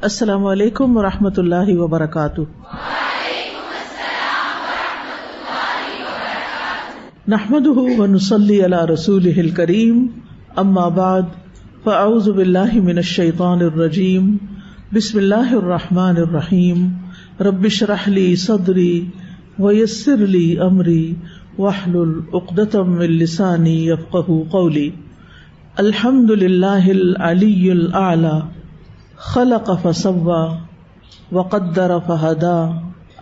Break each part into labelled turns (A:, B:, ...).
A: السلام علیکم ورحمۃ اللہ وبرکاتہ۔ نحمده ونصلی علی رسوله الکریم، اما بعد فاعوذ باللہ من الشیطان الرجیم، بسم اللہ الرحمن الرحیم، رب اشرح لی صدری ویسر لی امری واحلل عقدۃ من لسانی یفقہوا قولی۔ الحمد للہ العلی الاعلی، خلق فسوى وقدر فهدى،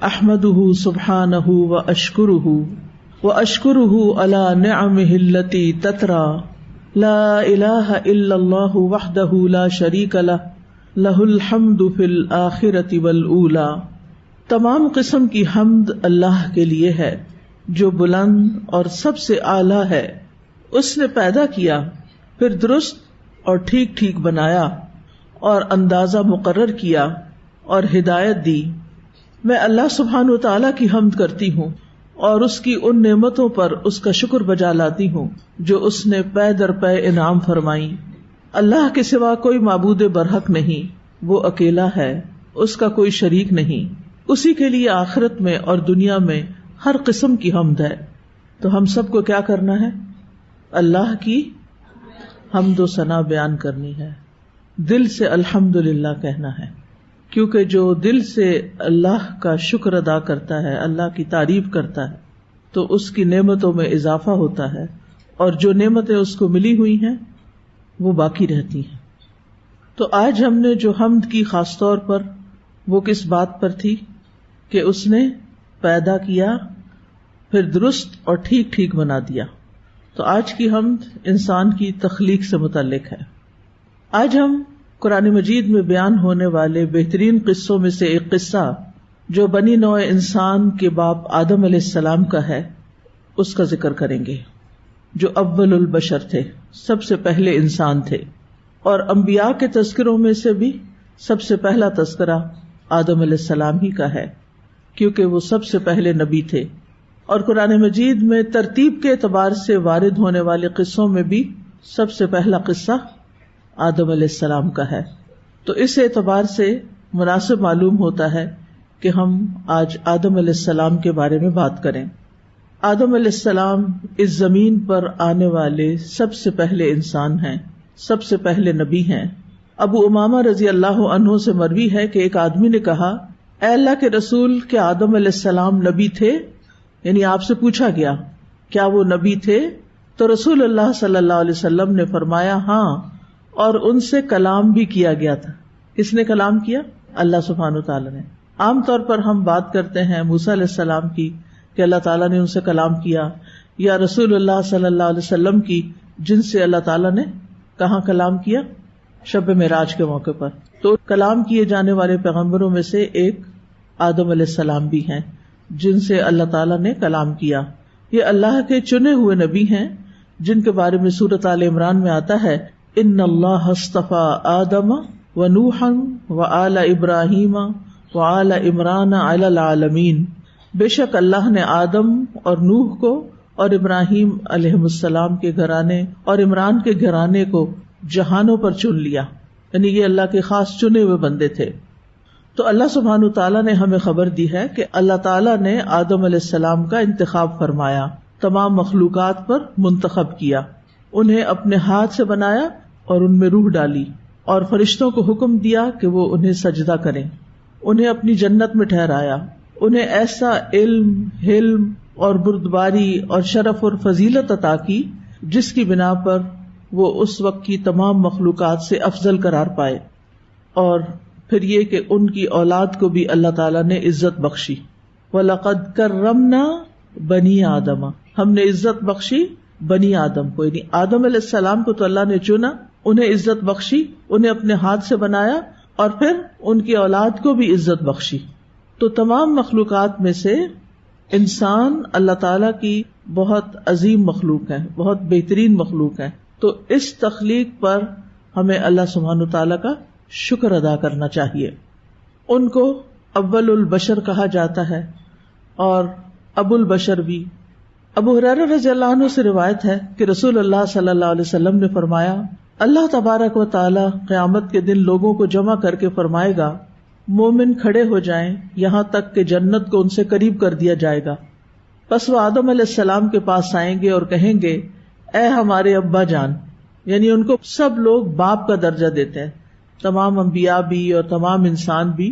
A: احمده سبحانه واشكره على نعمه التي تترى، لا اله الا الله وحده لا شريك له، له الحمد في الاخرة والاولى۔ تمام قسم کی حمد اللہ کے لیے ہے جو بلند اور سب سے اعلیٰ ہے۔ اس نے پیدا کیا، پھر درست اور ٹھیک ٹھیک بنایا اور اندازہ مقرر کیا اور ہدایت دی۔ میں اللہ سبحانہ و تعالیٰ کی حمد کرتی ہوں اور اس کی ان نعمتوں پر اس کا شکر بجا لاتی ہوں جو اس نے پے در پے انعام فرمائی۔ اللہ کے سوا کوئی معبود برحق نہیں، وہ اکیلا ہے، اس کا کوئی شریک نہیں، اسی کے لیے آخرت میں اور دنیا میں ہر قسم کی حمد ہے۔ تو ہم سب کو کیا کرنا ہے؟ اللہ کی حمد و ثنا بیان کرنی ہے، دل سے الحمدللہ کہنا ہے، کیونکہ جو دل سے اللہ کا شکر ادا کرتا ہے، اللہ کی تعریف کرتا ہے، تو اس کی نعمتوں میں اضافہ ہوتا ہے، اور جو نعمتیں اس کو ملی ہوئی ہیں وہ باقی رہتی ہیں۔ تو آج ہم نے جو حمد کی خاص طور پر، وہ کس بات پر تھی کہ اس نے پیدا کیا، پھر درست اور ٹھیک ٹھیک بنا دیا۔ تو آج کی حمد انسان کی تخلیق سے متعلق ہے۔ آج ہم قرآن مجید میں بیان ہونے والے بہترین قصوں میں سے ایک قصہ جو بنی نوع انسان کے باپ آدم علیہ السلام کا ہے، اس کا ذکر کریں گے، جو اول البشر تھے، سب سے پہلے انسان تھے، اور انبیاء کے تذکروں میں سے بھی سب سے پہلا تذکرہ آدم علیہ السلام ہی کا ہے، کیونکہ وہ سب سے پہلے نبی تھے۔ اور قرآن مجید میں ترتیب کے اعتبار سے وارد ہونے والے قصوں میں بھی سب سے پہلا قصہ آدم علیہ السلام کا ہے۔ تو اس اعتبار سے مناسب معلوم ہوتا ہے کہ ہم آج آدم علیہ السلام کے بارے میں بات کریں۔ آدم علیہ السلام اس زمین پر آنے والے سب سے پہلے انسان ہیں، سب سے پہلے نبی ہیں۔ ابو امامہ رضی اللہ عنہ سے مروی ہے کہ ایک آدمی نے کہا، اے اللہ کے رسول، کیا آدم علیہ السلام نبی تھے؟ یعنی آپ سے پوچھا گیا کیا وہ نبی تھے؟ تو رسول اللہ صلی اللہ علیہ وسلم نے فرمایا ہاں، اور ان سے کلام بھی کیا گیا تھا۔ کس نے کلام کیا؟ اللہ سبحانہ تعالیٰ نے۔ عام طور پر ہم بات کرتے ہیں موسیٰ علیہ السلام کی کہ اللہ تعالیٰ نے ان سے کلام کیا، یا رسول اللہ صلی اللہ علیہ وسلم کی جن سے اللہ تعالیٰ نے کہاں کلام کیا؟ شب معراج کے موقع پر۔ تو کلام کیے جانے والے پیغمبروں میں سے ایک آدم علیہ السلام بھی ہیں جن سے اللہ تعالیٰ نے کلام کیا۔ یہ اللہ کے چنے ہوئے نبی ہیں جن کے بارے میں سورۃ آل عمران میں آتا ہے، ان اللہ اصطفیٰ آدم ونوحا وآل ابراہیم وآل عمران علی العالمین۔ بے شک اللہ نے آدم اور نوح کو اور ابراہیم علیہ السلام کے گھرانے اور عمران کے گھرانے کو جہانوں پر چن لیا، یعنی یہ اللہ کے خاص چنے ہوئے بندے تھے۔ تو اللہ سبحانہ تعالیٰ نے ہمیں خبر دی ہے کہ اللہ تعالیٰ نے آدم علیہ السلام کا انتخاب فرمایا، تمام مخلوقات پر منتخب کیا، انہیں اپنے ہاتھ سے بنایا اور ان میں روح ڈالی، اور فرشتوں کو حکم دیا کہ وہ انہیں سجدہ کریں، انہیں اپنی جنت میں ٹھہرایا، انہیں ایسا علم، حلم اور بردباری اور شرف اور فضیلت عطا کی جس کی بنا پر وہ اس وقت کی تمام مخلوقات سے افضل قرار پائے۔ اور پھر یہ کہ ان کی اولاد کو بھی اللہ تعالیٰ نے عزت بخشی۔ وَلَقَدْ كَرَّمْنَا بَنِي آدَمَ، ہم نے عزت بخشی بنی آدم کو، یعنی آدم علیہ السلام کو تو اللہ نے چنا، انہیں عزت بخشی، انہیں اپنے ہاتھ سے بنایا، اور پھر ان کی اولاد کو بھی عزت بخشی۔ تو تمام مخلوقات میں سے انسان اللہ تعالیٰ کی بہت عظیم مخلوق ہے، بہت بہترین مخلوق ہے۔ تو اس تخلیق پر ہمیں اللہ سبحانہ تعالیٰ کا شکر ادا کرنا چاہیے۔ ان کو اول البشر کہا جاتا ہے، اور ابو البشر بھی۔ ابو ہریرہ رضی اللہ عنہ سے روایت ہے کہ رسول اللہ صلی اللہ علیہ وسلم نے فرمایا، اللہ تبارک و تعالی قیامت کے دن لوگوں کو جمع کر کے فرمائے گا مومن کھڑے ہو جائیں یہاں تک کہ جنت کو ان سے قریب کر دیا جائے گا. پس وہ آدم علیہ السلام کے پاس آئیں گے اور کہیں گے اے ہمارے ابا جان، یعنی ان کو سب لوگ باپ کا درجہ دیتے ہیں، تمام انبیاء بھی اور تمام انسان بھی.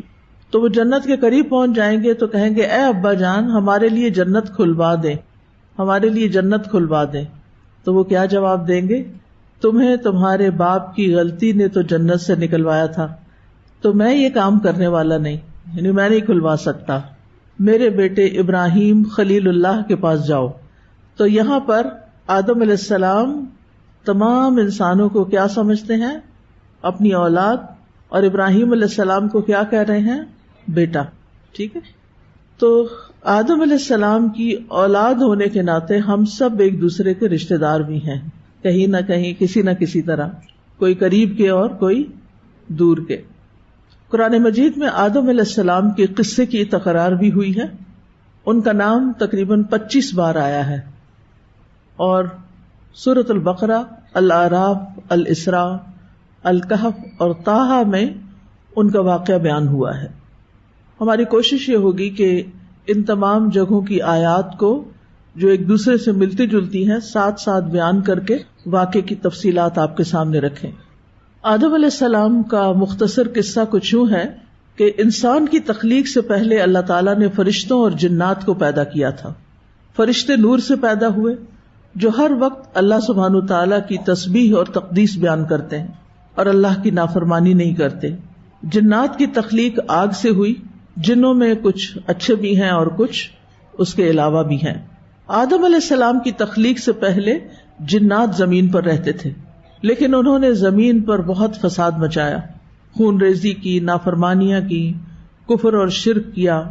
A: تو وہ جنت کے قریب پہنچ جائیں گے تو کہیں گے اے ابا جان ہمارے لیے جنت کھلوا دیں، ہمارے لیے جنت کھلوا دیں. تو وہ کیا جواب دیں گے؟ تمہیں تمہارے باپ کی غلطی نے تو جنت سے نکلوایا تھا، تو میں یہ کام کرنے والا نہیں، یعنی میں نہیں کھلوا سکتا. میرے بیٹے ابراہیم خلیل اللہ کے پاس جاؤ. تو یہاں پر آدم علیہ السلام تمام انسانوں کو کیا سمجھتے ہیں؟ اپنی اولاد. اور ابراہیم علیہ السلام کو کیا کہہ رہے ہیں؟ بیٹا. ٹھیک ہے. تو آدم علیہ السلام کی اولاد ہونے کے ناطے ہم سب ایک دوسرے کے رشتہ دار بھی ہیں، کہیں نہ کہیں کسی نہ کسی طرح، کوئی قریب کے اور کوئی دور کے. قرآن مجید میں آدم علیہ السلام کے قصے کی تکرار بھی ہوئی ہے. ان کا نام تقریباً 25 بار آیا ہے، اور سورۃ البقرہ، الاعراف، الاسراء، الکہف اور طٰہٰ میں ان کا واقعہ بیان ہوا ہے. ہماری کوشش یہ ہوگی کہ ان تمام جگہوں کی آیات کو جو ایک دوسرے سے ملتی جلتی ہیں ساتھ ساتھ بیان کر کے واقعے کی تفصیلات آپ کے سامنے رکھیں. آدم علیہ السلام کا مختصر قصہ کچھ یوں ہے کہ انسان کی تخلیق سے پہلے اللہ تعالیٰ نے فرشتوں اور جنات کو پیدا کیا تھا. فرشتے نور سے پیدا ہوئے جو ہر وقت اللہ سبحانہ وتعالیٰ کی تسبیح اور تقدیس بیان کرتے ہیں اور اللہ کی نافرمانی نہیں کرتے. جنات کی تخلیق آگ سے ہوئی، جنوں میں کچھ اچھے بھی ہیں اور کچھ اس کے علاوہ بھی ہیں. آدم علیہ السلام کی تخلیق سے پہلے جنات زمین پر رہتے تھے، لیکن انہوں نے زمین پر بہت فساد مچایا، خون ریزی کی، نافرمانیاں کی، کفر اور شرک کیا.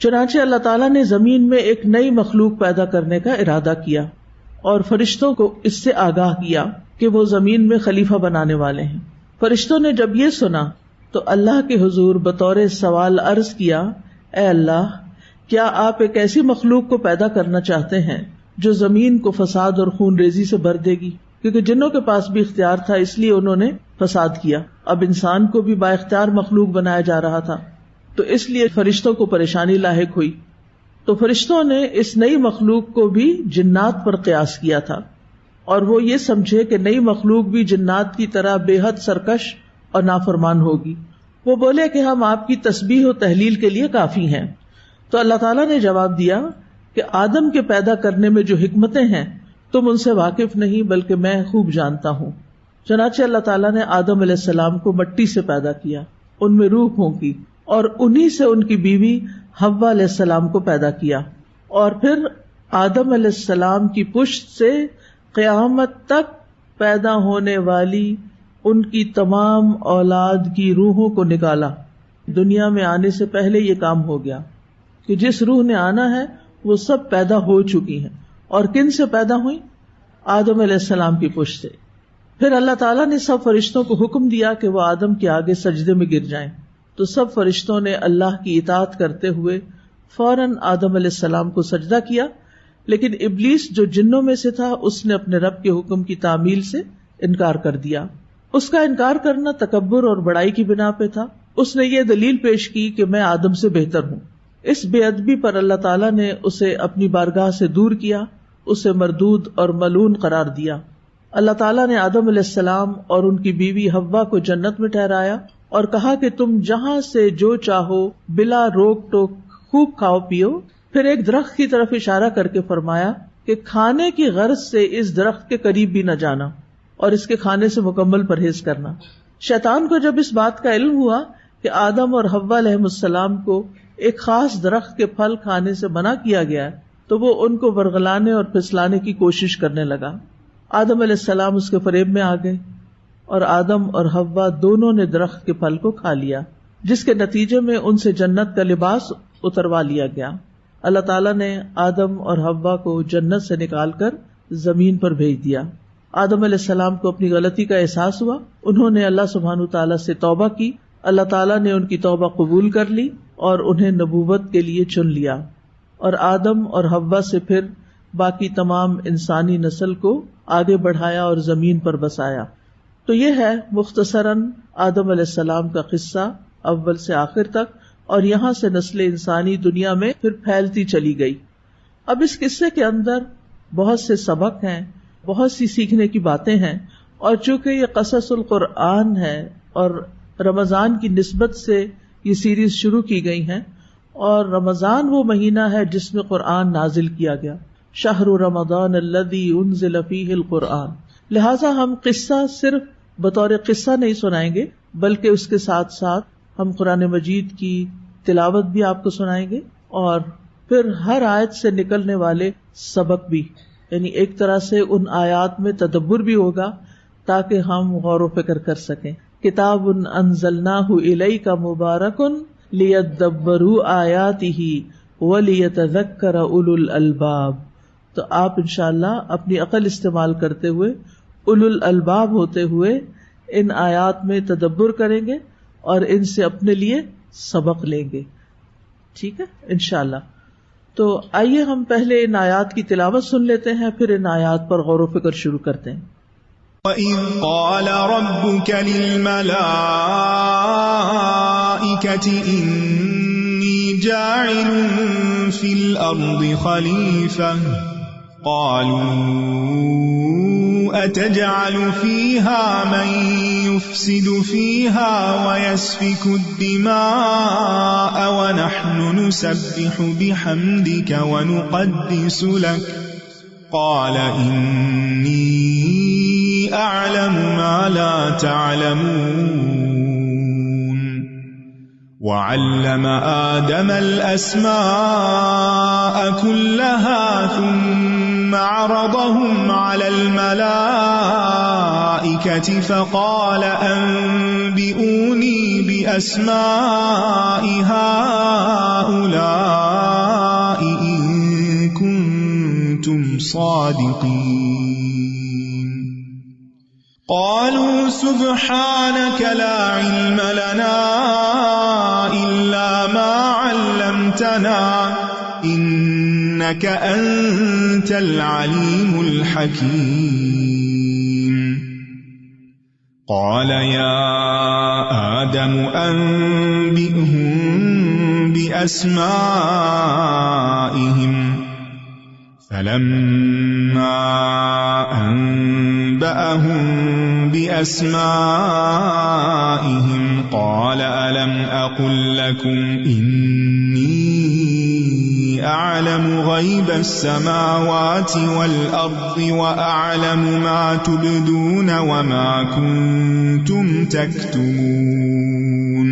A: چنانچہ اللہ تعالیٰ نے زمین میں ایک نئی مخلوق پیدا کرنے کا ارادہ کیا اور فرشتوں کو اس سے آگاہ کیا کہ وہ زمین میں خلیفہ بنانے والے ہیں. فرشتوں نے جب یہ سنا تو اللہ کے حضور بطور سوال عرض کیا، اے اللہ، کیا آپ ایک ایسی مخلوق کو پیدا کرنا چاہتے ہیں جو زمین کو فساد اور خون ریزی سے بھر دے گی؟ کیونکہ جنوں کے پاس بھی اختیار تھا، اس لیے انہوں نے فساد کیا. اب انسان کو بھی با اختیار مخلوق بنایا جا رہا تھا، تو اس لیے فرشتوں کو پریشانی لاحق ہوئی. تو فرشتوں نے اس نئی مخلوق کو بھی جنات پر قیاس کیا تھا، اور وہ یہ سمجھے کہ نئی مخلوق بھی جنات کی طرح بے حد سرکش اور نافرمان ہوگی. وہ بولے کہ ہم آپ کی تسبیح و تحلیل کے لیے کافی ہیں. تو اللہ تعالیٰ نے جواب دیا کہ آدم کے پیدا کرنے میں جو حکمتیں ہیں تم ان سے واقف نہیں، بلکہ میں خوب جانتا ہوں. چنانچہ اللہ تعالیٰ نے آدم علیہ السلام کو مٹی سے پیدا کیا، ان میں روح پھونکی، اور انہی سے ان کی بیوی حوا علیہ السلام کو پیدا کیا. اور پھر آدم علیہ السلام کی پشت سے قیامت تک پیدا ہونے والی ان کی تمام اولاد کی روحوں کو نکالا. دنیا میں آنے سے پہلے یہ کام ہو گیا کہ جس روح نے آنا ہے وہ سب پیدا ہو چکی ہیں. اور کن سے پیدا ہوئی؟ آدم علیہ السلام کی پشت سے. پھر اللہ تعالیٰ نے سب فرشتوں کو حکم دیا کہ وہ آدم کے آگے سجدے میں گر جائیں. تو سب فرشتوں نے اللہ کی اطاعت کرتے ہوئے فوراً آدم علیہ السلام کو سجدہ کیا. لیکن ابلیس جو جنوں میں سے تھا اس نے اپنے رب کے حکم کی تعمیل سے انکار کر دیا. اس کا انکار کرنا تکبر اور بڑائی کی بنا پہ تھا. اس نے یہ دلیل پیش کی کہ میں آدم سے بہتر ہوں. اس بے ادبی پر اللہ تعالیٰ نے اسے اپنی بارگاہ سے دور کیا، اسے مردود اور ملعون قرار دیا. اللہ تعالیٰ نے آدم علیہ السلام اور ان کی بیوی حوا کو جنت میں ٹھہرایا اور کہا کہ تم جہاں سے جو چاہو بلا روک ٹوک خوب کھاؤ پیو. پھر ایک درخت کی طرف اشارہ کر کے فرمایا کہ کھانے کی غرض سے اس درخت کے قریب بھی نہ جانا اور اس کے کھانے سے مکمل پرہیز کرنا. شیطان کو جب اس بات کا علم ہوا کہ آدم اور حوا علیہ السلام کو ایک خاص درخت کے پھل کھانے سے منع کیا گیا تو وہ ان کو ورغلانے اور پھسلانے کی کوشش کرنے لگا. آدم علیہ السلام اس کے فریب میں آ گئے اور آدم اور حوا دونوں نے درخت کے پھل کو کھا لیا، جس کے نتیجے میں ان سے جنت کا لباس اتروا لیا گیا. اللہ تعالیٰ نے آدم اور حوا کو جنت سے نکال کر زمین پر بھیج دیا. آدم علیہ السلام کو اپنی غلطی کا احساس ہوا، انہوں نے اللہ سبحانہ تعالیٰ سے توبہ کی. اللہ تعالیٰ نے ان کی توبہ قبول کر لی اور انہیں نبوت کے لیے چن لیا، اور آدم اور حوا سے پھر باقی تمام انسانی نسل کو آگے بڑھایا اور زمین پر بسایا. تو یہ ہے مختصراً آدم علیہ السلام کا قصہ اول سے آخر تک، اور یہاں سے نسل انسانی دنیا میں پھر پھیلتی چلی گئی. اب اس قصے کے اندر بہت سے سبق ہیں، بہت سی سیکھنے کی باتیں ہیں، اور چونکہ یہ قصص القرآن ہے اور رمضان کی نسبت سے یہ سیریز شروع کی گئی ہیں، اور رمضان وہ مہینہ ہے جس میں قرآن نازل کیا گیا، شہر رمضان الذی انزل فیہ القرآن. لہٰذا ہم قصہ صرف بطور قصہ نہیں سنائیں گے، بلکہ اس کے ساتھ ساتھ ہم قرآن مجید کی تلاوت بھی آپ کو سنائیں گے، اور پھر ہر آیت سے نکلنے والے سبق بھی، یعنی ایک طرح سے ان آیات میں تدبر بھی ہوگا تاکہ ہم غور و فکر کر سکیں. کتاب انزلناہ الیک مبارک لیدبروا آیاتہ ولیتذکر اولو الالباب. تو آپ انشاءاللہ اپنی عقل استعمال کرتے ہوئے، اولو الالباب ہوتے ہوئے ان آیات میں تدبر کریں گے اور ان سے اپنے لیے سبق لیں گے. ٹھیک ہے انشاءاللہ. تو آئیے ہم پہلے ان آیات کی تلاوت سن لیتے ہیں، پھر ان آیات پر غور و فکر شروع کرتے ہیں.
B: وَإِذْ قَالَ رَبُّكَ لِلْمَلَائِكَةِ إِنِّي جَاعِلٌ فِي الْأَرْضِ خَلِيفَةً قَالُوا أَتَجْعَلُ فِيهَا مَن يُفْسِدُ فِيهَا وَيَسْفِكُ الدِّمَاءَ وَنَحْنُ نُسَبِّحُ بِحَمْدِكَ وَنُقَدِّسُ لَكَ قَالَ إِنِّي أَعْلَمُ مَا لَا تَعْلَمُونَ. وَعَلَّمَ آدَمَ الْأَسْمَاءَ كُلَّهَا ثُمَّ عَرَضَهُمْ عَلَى الْمَلَائِكَةِ فَقَالَ أَنبِئُونِي بِأَسْمَاءِ هَؤُلَاءِ إِن كُنتُمْ صَادِقِينَ. قَالُوا سُبْحَانَكَ لَا عِلْمَ لَنَا إِلَّا مَا عَلَّمْتَنَا إِنَّكَ أَنْتَ الْعَلِيمُ الْحَكِيمُ. قَالَ يَا آدَمُ أَنْبِئْهُم بِأَسْمَائِهِمْ فَلَمَّا أَنْبَأَهُم بِأَسْمَائِهِمْ قَالَ أَلَمْ أَقُلْ لَكُمْ إِنِّي أَعْلَمُ غَيْبَ السَّمَاوَاتِ وَالْأَرْضِ وَأَعْلَمُ مَا تُبْدُونَ وَمَا كُنتُمْ تَكْتُمُونَ.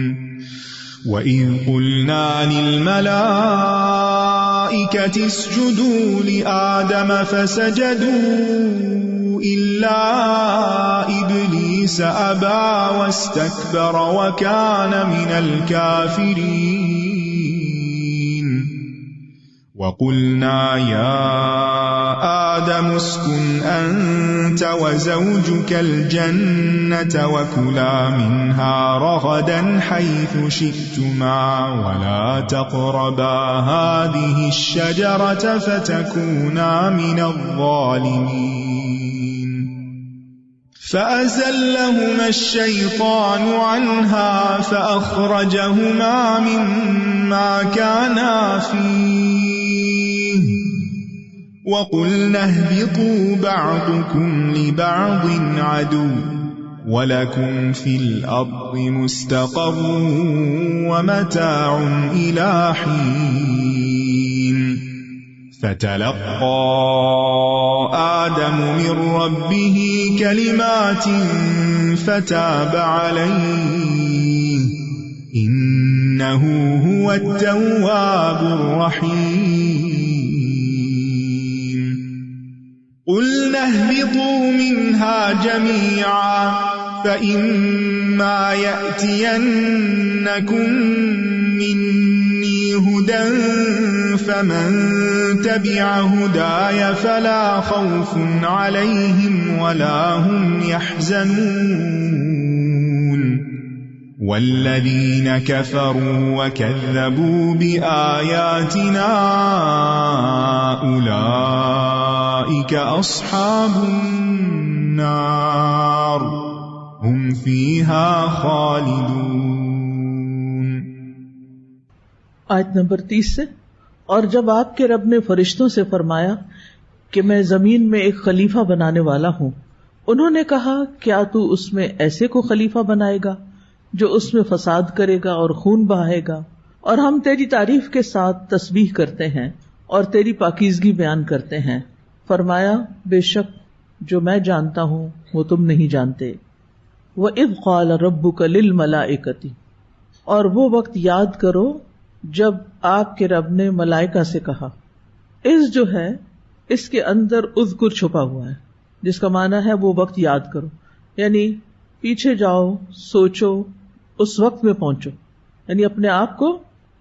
B: وَإِذْ قُلْنَا لِلْمَلَائِكَةِ اسْجُدُوا لِآدَمَ فَسَجَدُوا إِلَّا إِبْلِيسَ أَبَى وَاسْتَكْبَرَ وَكَانَ مِنَ الْكَافِرِينَ. وَقُلْنَا يَا آدَمُ اسْكُنْ أَنْتَ وَزَوْجُكَ الْجَنَّةَ وَكُلَا مِنْهَا رَغَدًا حَيْثُ شِئْتُمَا وَلَا تَقْرَبَا هَذِهِ الشَّجَرَةَ فَتَكُونَا مِنَ الظَّالِمِينَ. فَأَزَلَّهُمَا الشَّيْطَانُ عَنْهَا فَأَخْرَجَهُمَا مِمَّا كَانَا فِيهِ وَقُلْنَا اهْبِطُوا بَعْضُكُمْ لِبَعْضٍ عَدُوٌّ وَلَكُمْ فِي الْأَرْضِ مُسْتَقَرٌّ وَمَتَاعٌ إِلَى حِينٍ. فَتَلَقَّى آدَمُ مِنْ رَبِّهِ كَلِمَاتٍ فَتَابَ عَلَيْهِ إِنَّهُ هُوَ التَّوَّابُ الرَّحِيمُ. قُلْنَا اهْبِطُوا مِنْهَا جَمِيعًا فَإِمَّا يَأْتِيَنَّكُمْ مِنِّي هُدًى فَمَن تَبِعَ هُدَايَ فَلَا خَوْفٌ عَلَيْهِمْ وَلَا هُمْ يَحْزَنُونَ. وَالَّذِينَ كَفَرُوا وَكَذَّبُوا بِآيَاتِنَا أُولَئِكَ أَصْحَابُ النَّارِ هم فيها خالدون.
A: آیت نمبر 30 سے. اور جب آپ کے رب نے فرشتوں سے فرمایا کہ میں زمین میں ایک خلیفہ بنانے والا ہوں، انہوں نے کہا کیا تو اس میں ایسے کو خلیفہ بنائے گا جو اس میں فساد کرے گا اور خون بہائے گا، اور ہم تیری تعریف کے ساتھ تسبیح کرتے ہیں اور تیری پاکیزگی بیان کرتے ہیں. فرمایا بے شک جو میں جانتا ہوں وہ تم نہیں جانتے. وَإِذْ قَالَ رَبُّكَ لِلْمَلَائِكَةِ، اور وہ وقت یاد کرو جب آپ کے رب نے ملائکہ سے کہا. اس جو ہے اس کے اندر اذکر چھپا ہوا ہے، جس کا معنی ہے وہ وقت یاد کرو، یعنی پیچھے جاؤ، سوچو، اس وقت میں پہنچو، یعنی اپنے آپ کو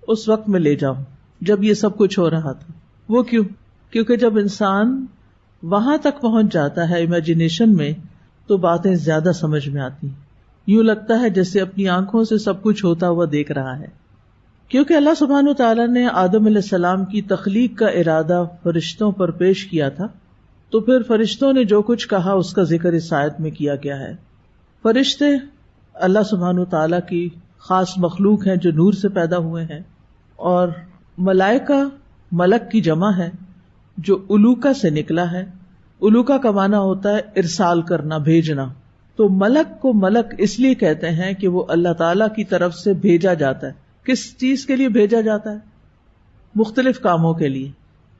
A: اس وقت میں لے جاؤ جب یہ سب کچھ ہو رہا تھا. وہ کیوں؟ کیونکہ جب انسان وہاں تک پہنچ جاتا ہے امیجنیشن میں تو باتیں زیادہ سمجھ میں آتی ہیں. یوں لگتا ہے جیسے اپنی آنکھوں سے سب کچھ ہوتا ہوا دیکھ رہا ہے. کیونکہ اللہ سبحانہ وتعالیٰ نے آدم علیہ السلام کی تخلیق کا ارادہ فرشتوں پر پیش کیا تھا، تو پھر فرشتوں نے جو کچھ کہا اس کا ذکر اس آیت میں کیا گیا ہے. فرشتے اللہ سبحانہ وتعالیٰ کی خاص مخلوق ہیں جو نور سے پیدا ہوئے ہیں، اور ملائکہ ملک کی جمع ہے جو الوکا سے نکلا ہے. الوکا کا معنی ہوتا ہے ارسال کرنا، بھیجنا. تو ملک کو ملک اس لیے کہتے ہیں کہ وہ اللہ تعالیٰ کی طرف سے بھیجا جاتا ہے. کس چیز کے لیے بھیجا جاتا ہے؟ مختلف کاموں کے لیے.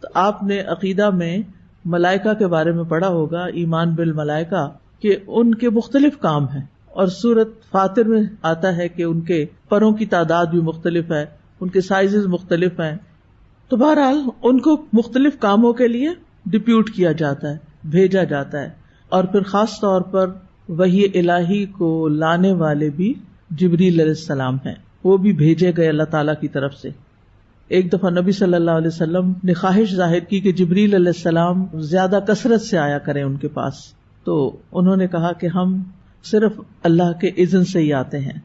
A: تو آپ نے عقیدہ میں ملائکہ کے بارے میں پڑھا ہوگا، ایمان بالملائکہ، کہ ان کے مختلف کام ہیں، اور سورۃ فاطر میں آتا ہے کہ ان کے پروں کی تعداد بھی مختلف ہے، ان کے سائزز مختلف ہیں. تو بہرحال ان کو مختلف کاموں کے لیے ڈپیوٹ کیا جاتا ہے، بھیجا جاتا ہے. اور پھر خاص طور پر وحی الہی کو لانے والے بھی جبریل علیہ السلام ہیں، وہ بھی بھیجے گئے اللہ تعالیٰ کی طرف سے. ایک دفعہ نبی صلی اللہ علیہ وسلم نے خواہش ظاہر کی کہ جبریل علیہ السلام زیادہ کثرت سے آیا کریں ان کے پاس. تو انہوں نے کہا کہ ہم صرف اللہ کے اذن سے ہی آتے ہیں.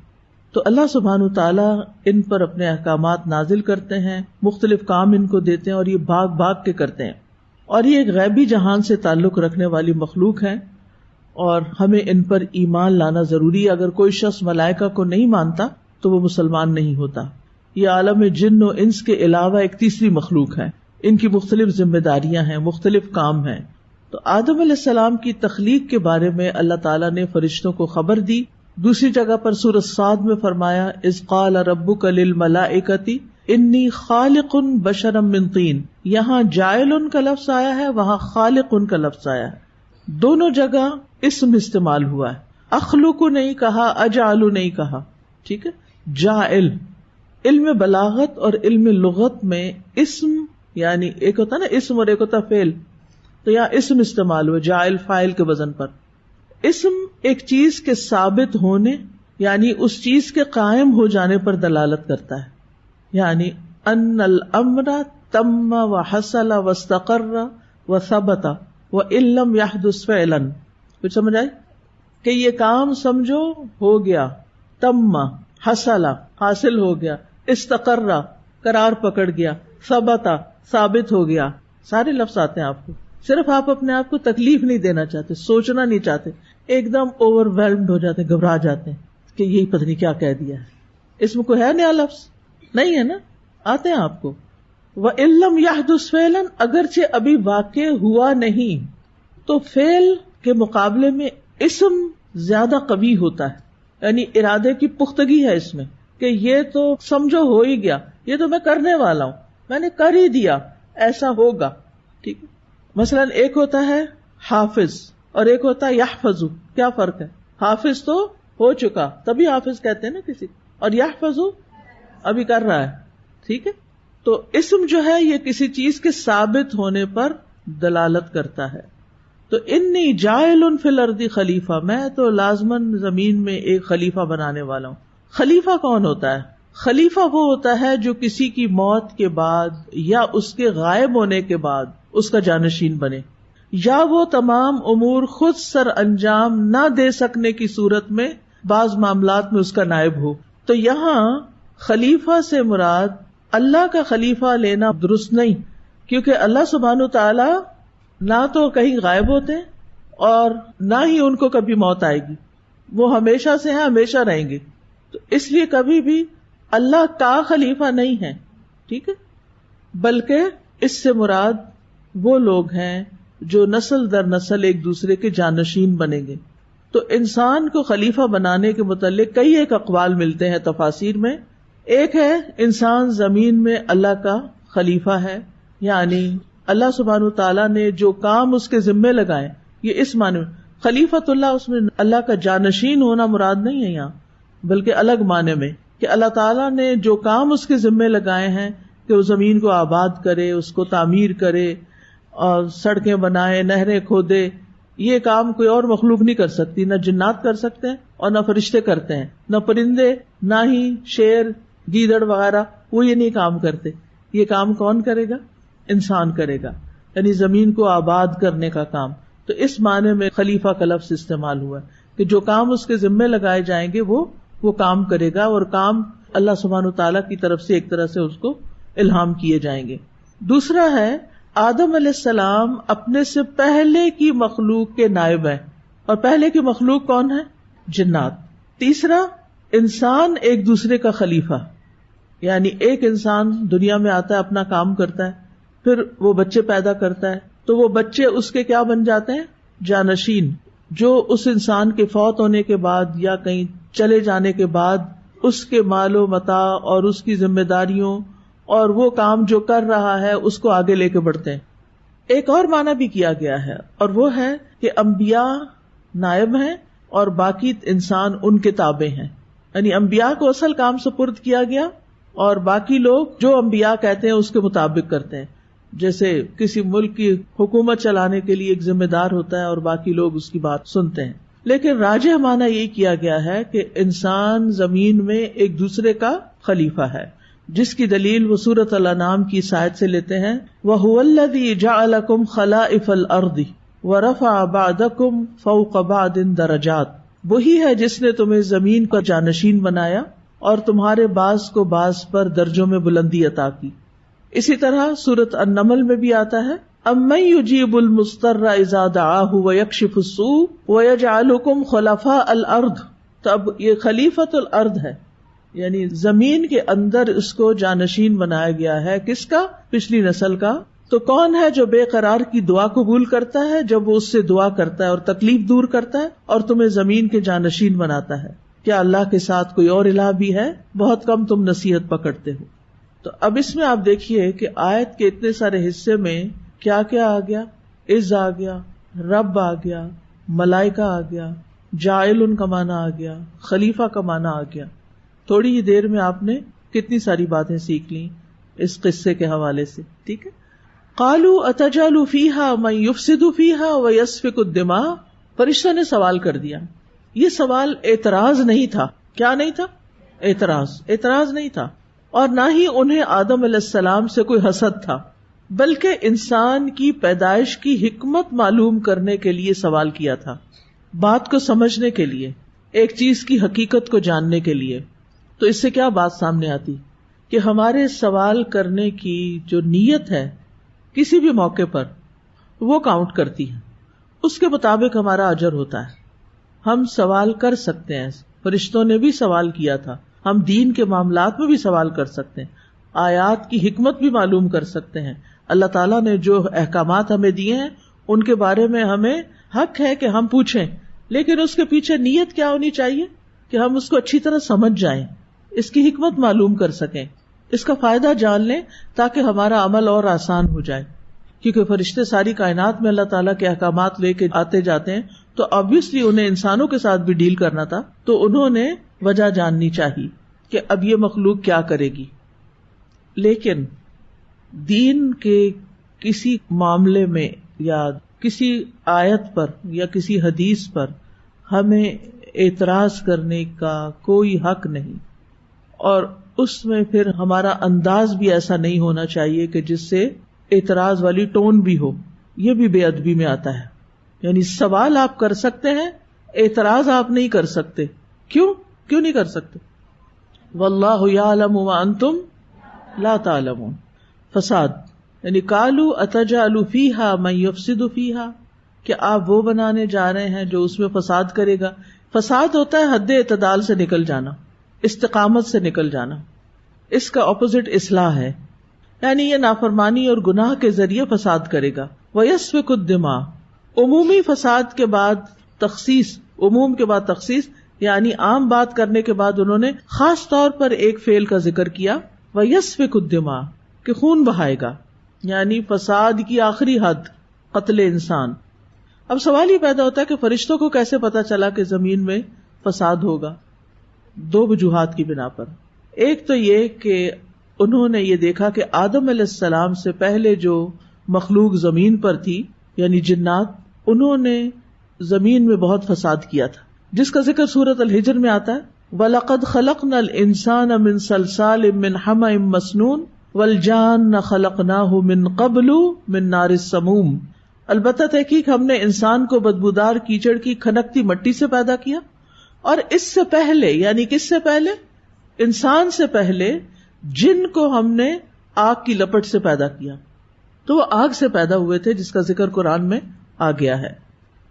A: تو اللہ سبحانہ وتعالیٰ ان پر اپنے احکامات نازل کرتے ہیں، مختلف کام ان کو دیتے ہیں، اور یہ بھاگ بھاگ کے کرتے ہیں. اور یہ ایک غیبی جہان سے تعلق رکھنے والی مخلوق ہے، اور ہمیں ان پر ایمان لانا ضروری ہے. اگر کوئی شخص ملائکہ کو نہیں مانتا تو وہ مسلمان نہیں ہوتا. یہ عالم جن و انس کے علاوہ ایک تیسری مخلوق ہے، ان کی مختلف ذمہ داریاں ہیں، مختلف کام ہیں. تو آدم علیہ السلام کی تخلیق کے بارے میں اللہ تعالیٰ نے فرشتوں کو خبر دی. دوسری جگہ پر سورۃ صاد میں فرمایا اذ قال ربک للملائکۃ انی خالق بشرا من طین. یہاں جاعل کا لفظ آیا ہے، وہاں خالق کا لفظ آیا ہے. دونوں جگہ اسم استعمال ہوا ہے. اخلق نہیں کہا، اجعل نہیں کہا. ٹھیک ہے. جاعل، علم بلاغت اور علم لغت میں اسم، یعنی ایک ہوتا ہے نا اسم اور ایک ہوتا فعل، تو یہاں اسم استعمال ہوا جاعل فاعل کے وزن پر. اسم ایک چیز کے ثابت ہونے، یعنی اس چیز کے قائم ہو جانے پر دلالت کرتا ہے. یعنی ان الامر تم وحصل واستقر وثبت وان لم يحدث فعلا. کچھ سمجھ آئی کہ یہ کام سمجھو ہو گیا، تم حصل حاصل ہو گیا، استقر قرار پکڑ گیا، ثبت ثابت ہو گیا. سارے لفظ آتے ہیں آپ کو، صرف آپ اپنے آپ کو تکلیف نہیں دینا چاہتے، سوچنا نہیں چاہتے، ایک دم اوور ویلمڈ ہو جاتے، گھبرا جاتے ہیں کہ یہی پتہ نہیں کیا کہہ دیا ہے. اس میں کوئی ہے نیا لفظ نہیں ہے نا، آتے ہیں آپ کو. وَإِن لَّمْ يَحْدُثْ فِعْلًا، اگرچہ ابھی واقع ہوا نہیں، تو فعل کے مقابلے میں اسم زیادہ قوی ہوتا ہے. یعنی ارادے کی پختگی ہے اس میں کہ یہ تو سمجھو ہو ہی گیا، یہ تو میں کرنے والا ہوں، میں نے کر ہی دیا، ایسا ہوگا. ٹھیک ہے. مثلا ایک ہوتا ہے حافظ اور ایک ہوتا ہے یحفظ. کیا فرق ہے؟ حافظ تو ہو چکا، تبھی حافظ کہتے ہیں نا کسی، اور یحفظ ابھی کر رہا ہے. ٹھیک ہے. تو اسم جو ہے یہ کسی چیز کے ثابت ہونے پر دلالت کرتا ہے. تو انی جاعل فی الارض خلیفہ، میں تو لازماً زمین میں ایک خلیفہ بنانے والا ہوں. خلیفہ کون ہوتا ہے؟ خلیفہ وہ ہوتا ہے جو کسی کی موت کے بعد یا اس کے غائب ہونے کے بعد اس کا جانشین بنے، یا وہ تمام امور خود سر انجام نہ دے سکنے کی صورت میں بعض معاملات میں اس کا نائب ہو. تو یہاں خلیفہ سے مراد اللہ کا خلیفہ لینا درست نہیں، کیونکہ اللہ سبحانہ تعالی نہ تو کہیں غائب ہوتے اور نہ ہی ان کو کبھی موت آئے گی. وہ ہمیشہ سے ہیں، ہمیشہ رہیں گے. تو اس لیے کبھی بھی اللہ کا خلیفہ نہیں ہے، ٹھیک ہے، بلکہ اس سے مراد وہ لوگ ہیں جو نسل در نسل ایک دوسرے کے جانشین بنیں گے. تو انسان کو خلیفہ بنانے کے متعلق کئی ایک اقوال ملتے ہیں تفاسیر میں. ایک ہے انسان زمین میں اللہ کا خلیفہ ہے، یعنی اللہ سبحانہ وتعالیٰ نے جو کام اس کے ذمے لگائے، یہ اس معنی میں خلیفۃ اللہ، اس میں اللہ کا جانشین ہونا مراد نہیں ہے یہاں، بلکہ الگ معنی میں کہ اللہ تعالیٰ نے جو کام اس کے ذمے لگائے ہیں کہ وہ زمین کو آباد کرے، اس کو تعمیر کرے اور سڑکیں بنائے، نہریں کھودے، یہ کام کوئی اور مخلوق نہیں کر سکتی، نہ جنات کر سکتے ہیں اور نہ فرشتے کرتے ہیں، نہ پرندے، نہ ہی شیر، گیدڑ وغیرہ، وہ یہ نہیں کام کرتے. یہ کام کون کرے گا؟ انسان کرے گا، یعنی زمین کو آباد کرنے کا کام. تو اس معنی میں خلیفہ کا لفظ استعمال ہوا ہے کہ جو کام اس کے ذمے لگائے جائیں گے وہ کام کرے گا، اور کام اللہ سبحانہ تعالیٰ کی طرف سے ایک طرح سے اس کو الہام کیے جائیں گے. دوسرا ہے آدم علیہ السلام اپنے سے پہلے کی مخلوق کے نائب ہیں، اور پہلے کی مخلوق کون ہے؟ جنات. تیسرا انسان ایک دوسرے کا خلیفہ، یعنی ایک انسان دنیا میں آتا ہے، اپنا کام کرتا ہے، پھر وہ بچے پیدا کرتا ہے، تو وہ بچے اس کے کیا بن جاتے ہیں؟ جانشین، جو اس انسان کے فوت ہونے کے بعد یا کہیں چلے جانے کے بعد اس کے مال و متاع اور اس کی ذمہ داریوں اور وہ کام جو کر رہا ہے اس کو آگے لے کے بڑھتے ہیں. ایک اور معنی بھی کیا گیا ہے، اور وہ ہے کہ انبیاء نائب ہیں اور باقی انسان ان کے تابع ہیں، یعنی انبیاء کو اصل کام سپرد کیا گیا اور باقی لوگ جو انبیاء کہتے ہیں اس کے مطابق کرتے ہیں. جیسے کسی ملک کی حکومت چلانے کے لیے ایک ذمہ دار ہوتا ہے اور باقی لوگ اس کی بات سنتے ہیں. لیکن راجح معنی یہی کیا گیا ہے کہ انسان زمین میں ایک دوسرے کا خلیفہ ہے، جس کی دلیل وہ سورۃ الانعام کی اس آیت سے لیتے ہیں، وَهُوَ الَّذِي جَعَلَكُمْ خَلَائِفَ الْأَرْضِ وَرَفَعَ بَعْضَكُمْ فَوْقَ بَعْضٍ دَرَجَاتٍ. وہی ہے جس نے تمہیں زمین کا جانشین بنایا اور تمہارے بعض کو بعض پر درجوں میں بلندی عطا کی. اسی طرح سورۃ النمل میں بھی آتا ہے، اَمَّن يُجِيبُ الْمُضْطَرَّ إِذَا دَعَاهُ وَيَكْشِفُ السُّوءَ وَيَجْعَلُكُمْ خُلَفَاءَ الْأَرْضِ. تو اب یہ خلیفۃ الارض ہے، یعنی زمین کے اندر اس کو جانشین بنایا گیا ہے. کس کا؟ پچھلی نسل کا. تو کون ہے جو بے قرار کی دعا قبول کرتا ہے جب وہ اس سے دعا کرتا ہے اور تکلیف دور کرتا ہے اور تمہیں زمین کے جانشین بناتا ہے؟ کیا اللہ کے ساتھ کوئی اور الہ بھی ہے؟ بہت کم تم نصیحت پکڑتے ہو. تو اب اس میں آپ دیکھیے کہ آیت کے اتنے سارے حصے میں کیا کیا آ گیا؟ عز آ گیا، رب آ گیا، ملائکہ آ گیا، جاعل کا معنی آ گیا، خلیفہ کا معنی آ گیا. تھوڑی ہی دیر میں آپ نے کتنی ساری باتیں سیکھ لی اس قصے کے حوالے سے. ٹھیک ہے. قالوا اتجعل فیہا من یفسد فیہا ویسفک الدماء. فرشتوں نے سوال کر دیا. یہ سوال اعتراض نہیں تھا. کیا نہیں تھا؟ اعتراض نہیں تھا، اور نہ ہی انہیں آدم علیہ السلام سے کوئی حسد تھا، بلکہ انسان کی پیدائش کی حکمت معلوم کرنے کے لیے سوال کیا تھا، بات کو سمجھنے کے لیے، ایک چیز کی حقیقت کو جاننے کے لیے. تو اس سے کیا بات سامنے آتی کہ ہمارے سوال کرنے کی جو نیت ہے کسی بھی موقع پر وہ کاؤنٹ کرتی ہے، اس کے مطابق ہمارا اجر ہوتا ہے. ہم سوال کر سکتے ہیں، فرشتوں نے بھی سوال کیا تھا، ہم دین کے معاملات میں بھی سوال کر سکتے ہیں، آیات کی حکمت بھی معلوم کر سکتے ہیں. اللہ تعالیٰ نے جو احکامات ہمیں دیے ہیں ان کے بارے میں ہمیں حق ہے کہ ہم پوچھیں، لیکن اس کے پیچھے نیت کیا ہونی چاہیے کہ ہم اس کو اچھی طرح سمجھ جائیں، اس کی حکمت معلوم کر سکیں، اس کا فائدہ جان لیں تاکہ ہمارا عمل اور آسان ہو جائے. کیونکہ فرشتے ساری کائنات میں اللہ تعالیٰ کے احکامات لے کے آتے جاتے ہیں، تو obviously انہیں انسانوں کے ساتھ بھی ڈیل کرنا تھا، تو انہوں نے وجہ جاننی چاہیے کہ اب یہ مخلوق کیا کرے گی. لیکن دین کے کسی معاملے میں یا کسی آیت پر یا کسی حدیث پر ہمیں اعتراض کرنے کا کوئی حق نہیں، اور اس میں پھر ہمارا انداز بھی ایسا نہیں ہونا چاہیے کہ جس سے اعتراض والی ٹون بھی ہو. یہ بھی بے ادبی میں آتا ہے. یعنی سوال آپ کر سکتے ہیں، اعتراض آپ نہیں کر سکتے. کیوں نہیں کر سکتے؟ واللہ یعلم وانتم لا تعلمون. فساد یعنی قالوا اتجعل فیہا من یفسد فیہا، کہ آپ وہ بنانے جا رہے ہیں جو اس میں فساد کرے گا. فساد ہوتا ہے حد اعتدال سے نکل جانا، استقامت سے نکل جانا. اس کا اپوزٹ اصلاح ہے، یعنی یہ نافرمانی اور گناہ کے ذریعے فساد کرے گا. وَيَسْفِكُ الدِّمَاءَ، عمومی فساد کے بعد تخصیص، عموم کے بعد تخصیص، یعنی عام بات کرنے کے بعد انہوں نے خاص طور پر ایک فعل کا ذکر کیا، وَيَسْفِكُ الدِّمَاءَ، کہ خون بہائے گا، یعنی فساد کی آخری حد قتل انسان. اب سوال یہ پیدا ہوتا ہے کہ فرشتوں کو کیسے پتا چلا کہ زمین میں فساد ہوگا؟ دو وجوہات کی بنا پر. ایک تو یہ کہ انہوں نے یہ دیکھا کہ آدم علیہ السلام سے پہلے جو مخلوق زمین پر تھی یعنی جنات، انہوں نے زمین میں بہت فساد کیا تھا، جس کا ذکر سورۃ الحجر میں آتا ہے، وَلَقَدْ خَلَقْنَا الْإِنسَانَ مِنْ صَلْصَالٍ مِّنْ حَمَإٍ مَّسْنُونٍ وَالْجَانَّ خَلَقْنَاهُ مِنْ قَبْلُ مِنْ نَارِ السَّمُومِ. البتہ تحقیق ہم نے انسان کو بدبودار کیچڑ کی کھنکتی مٹی سے پیدا کیا، اور اس سے پہلے یعنی کس سے پہلے؟ انسان سے پہلے جن کو ہم نے آگ کی لپٹ سے پیدا کیا. تو وہ آگ سے پیدا ہوئے تھے، جس کا ذکر قرآن میں آ گیا ہے.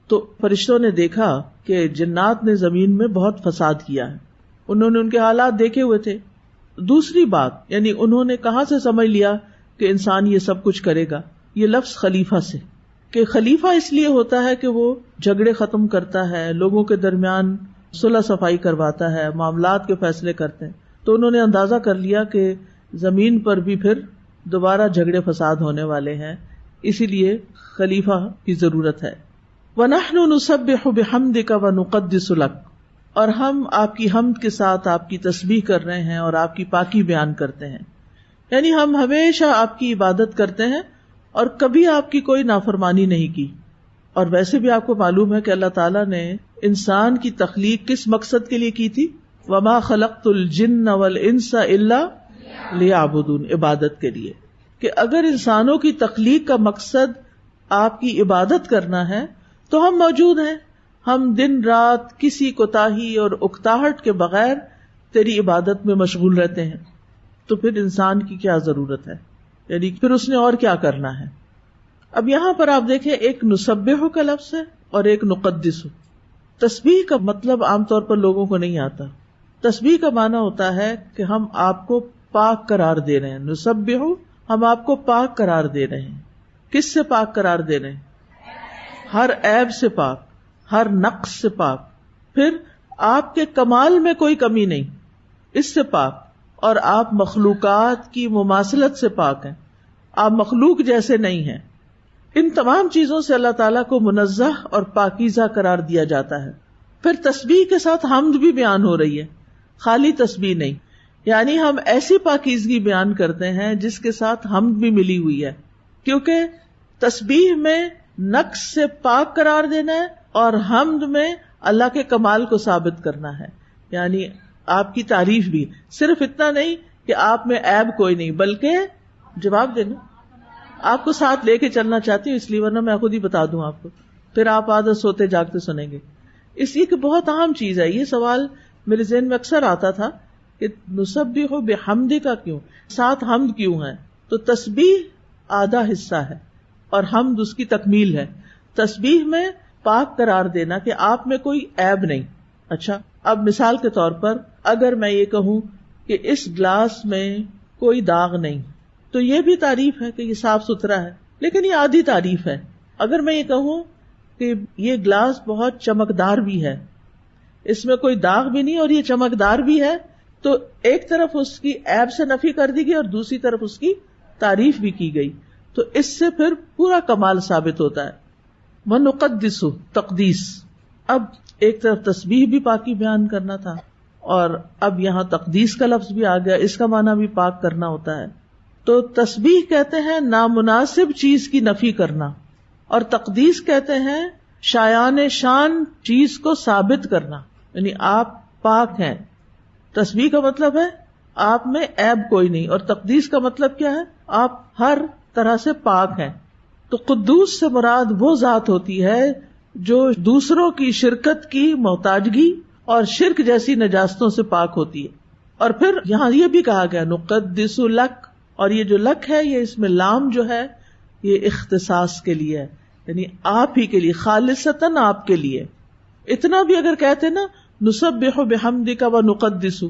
A: تو فرشتوں نے دیکھا کہ جنات نے زمین میں بہت فساد کیا ہے، انہوں نے ان کے حالات دیکھے ہوئے تھے. دوسری بات، یعنی انہوں نے کہاں سے سمجھ لیا کہ انسان یہ سب کچھ کرے گا؟ یہ لفظ خلیفہ سے، کہ خلیفہ اس لیے ہوتا ہے کہ وہ جھگڑے ختم کرتا ہے، لوگوں کے درمیان صلح صفائی کرواتا ہے، معاملات کے فیصلے کرتے ہیں. تو انہوں نے اندازہ کر لیا کہ زمین پر بھی پھر دوبارہ جھگڑے فساد ہونے والے ہیں، اسی لیے خلیفہ کی ضرورت ہے. وَنَحْنُ نُسَبِّحُ بِحَمْدِكَ وَنُقَدِّسُ لَكَ، اور ہم آپ کی حمد کے ساتھ آپ کی تسبیح کر رہے ہیں اور آپ کی پاکی بیان کرتے ہیں. یعنی ہم ہمیشہ آپ کی عبادت کرتے ہیں اور کبھی آپ کی کوئی نافرمانی نہیں کی. اور ویسے بھی آپ کو معلوم ہے کہ اللہ تعالیٰ نے انسان کی تخلیق کس مقصد کے لیے کی تھی؟ وَمَا خَلَقْتُ الْجِنَّ وَالْإِنسَ إِلَّا لِيَعْبُدُونِ، عبادت کے لیے. کہ اگر انسانوں کی تخلیق کا مقصد آپ کی عبادت کرنا ہے تو ہم موجود ہیں، ہم دن رات کسی کوتاہی اور اکتاہٹ کے بغیر تیری عبادت میں مشغول رہتے ہیں. تو پھر انسان کی کیا ضرورت ہے، یعنی پھر اس نے اور کیا کرنا ہے. اب یہاں پر آپ دیکھیں، ایک نسبح کا لفظ ہے اور ایک نقدس. تسبیح کا مطلب عام طور پر لوگوں کو نہیں آتا. تسبیح کا معنی ہوتا ہے کہ ہم آپ کو پاک قرار دے رہے ہیں. نسبح، ہم آپ کو پاک قرار دے رہے ہیں. کس سے پاک قرار دے رہے ہیں؟ ہر عیب سے پاک، ہر نقص سے پاک، پھر آپ کے کمال میں کوئی کمی نہیں، اس سے پاک. اور آپ مخلوقات کی مماثلت سے پاک ہیں، آپ مخلوق جیسے نہیں ہیں. ان تمام چیزوں سے اللہ تعالیٰ کو منزہ اور پاکیزہ قرار دیا جاتا ہے. پھر تسبیح کے ساتھ حمد بھی بیان ہو رہی ہے، خالی تسبیح نہیں. یعنی ہم ایسی پاکیزگی بیان کرتے ہیں جس کے ساتھ حمد بھی ملی ہوئی ہے، کیونکہ تسبیح میں نقص سے پاک قرار دینا ہے اور حمد میں اللہ کے کمال کو ثابت کرنا ہے. یعنی آپ کی تعریف بھی، صرف اتنا نہیں کہ آپ میں عیب کوئی نہیں، بلکہ جواب دینا. آپ کو ساتھ لے کے چلنا چاہتی ہوں، اس لیے، ورنہ میں خود ہی بتا دوں آپ کو، پھر آپ عادت سوتے جاگتے سنیں گے. اس لیے کہ بہت اہم چیز ہے. یہ سوال میرے ذہن میں اکثر آتا تھا کہ نسبح بحمدک کا کیوں ساتھ حمد کیوں ہے؟ تو تسبیح آدھا حصہ ہے اور حمد اس کی تکمیل ہے. تسبیح میں پاک قرار دینا کہ آپ میں کوئی عیب نہیں. اچھا، اب مثال کے طور پر اگر میں یہ کہوں کہ اس گلاس میں کوئی داغ نہیں، تو یہ بھی تعریف ہے کہ یہ صاف ستھرا ہے، لیکن یہ آدھی تعریف ہے. اگر میں یہ کہوں کہ یہ گلاس بہت چمکدار بھی ہے، اس میں کوئی داغ بھی نہیں اور یہ چمکدار بھی ہے، تو ایک طرف اس کی عیب سے نفی کر دی گئی اور دوسری طرف اس کی تعریف بھی کی گئی. تو اس سے پھر پورا کمال ثابت ہوتا ہے. وَنُقَدِّسُ، تقدیس. اب ایک طرف تسبیح بھی پاکی بیان کرنا تھا اور اب یہاں تقدیس کا لفظ بھی آ گیا، اس کا معنی بھی پاک کرنا ہوتا ہے. تو تسبیح کہتے ہیں نامناسب چیز کی نفی کرنا، اور تقدیس کہتے ہیں شایان شان چیز کو ثابت کرنا. یعنی آپ پاک ہیں. تسبیح کا مطلب ہے آپ میں عیب کوئی نہیں، اور تقدیس کا مطلب کیا ہے؟ آپ ہر طرح سے پاک ہیں. تو قدوس سے مراد وہ ذات ہوتی ہے جو دوسروں کی شرکت کی محتاجگی اور شرک جیسی نجاستوں سے پاک ہوتی ہے. اور پھر یہاں یہ بھی کہا گیا نقدس لک، اور یہ جو لک ہے، یہ اس میں لام جو ہے یہ اختصاص کے لیے ہے، یعنی آپ ہی کے لیے، خالصتاً آپ کے لیے. اتنا بھی اگر کہتے نا نسبح بحمدک و نقدس،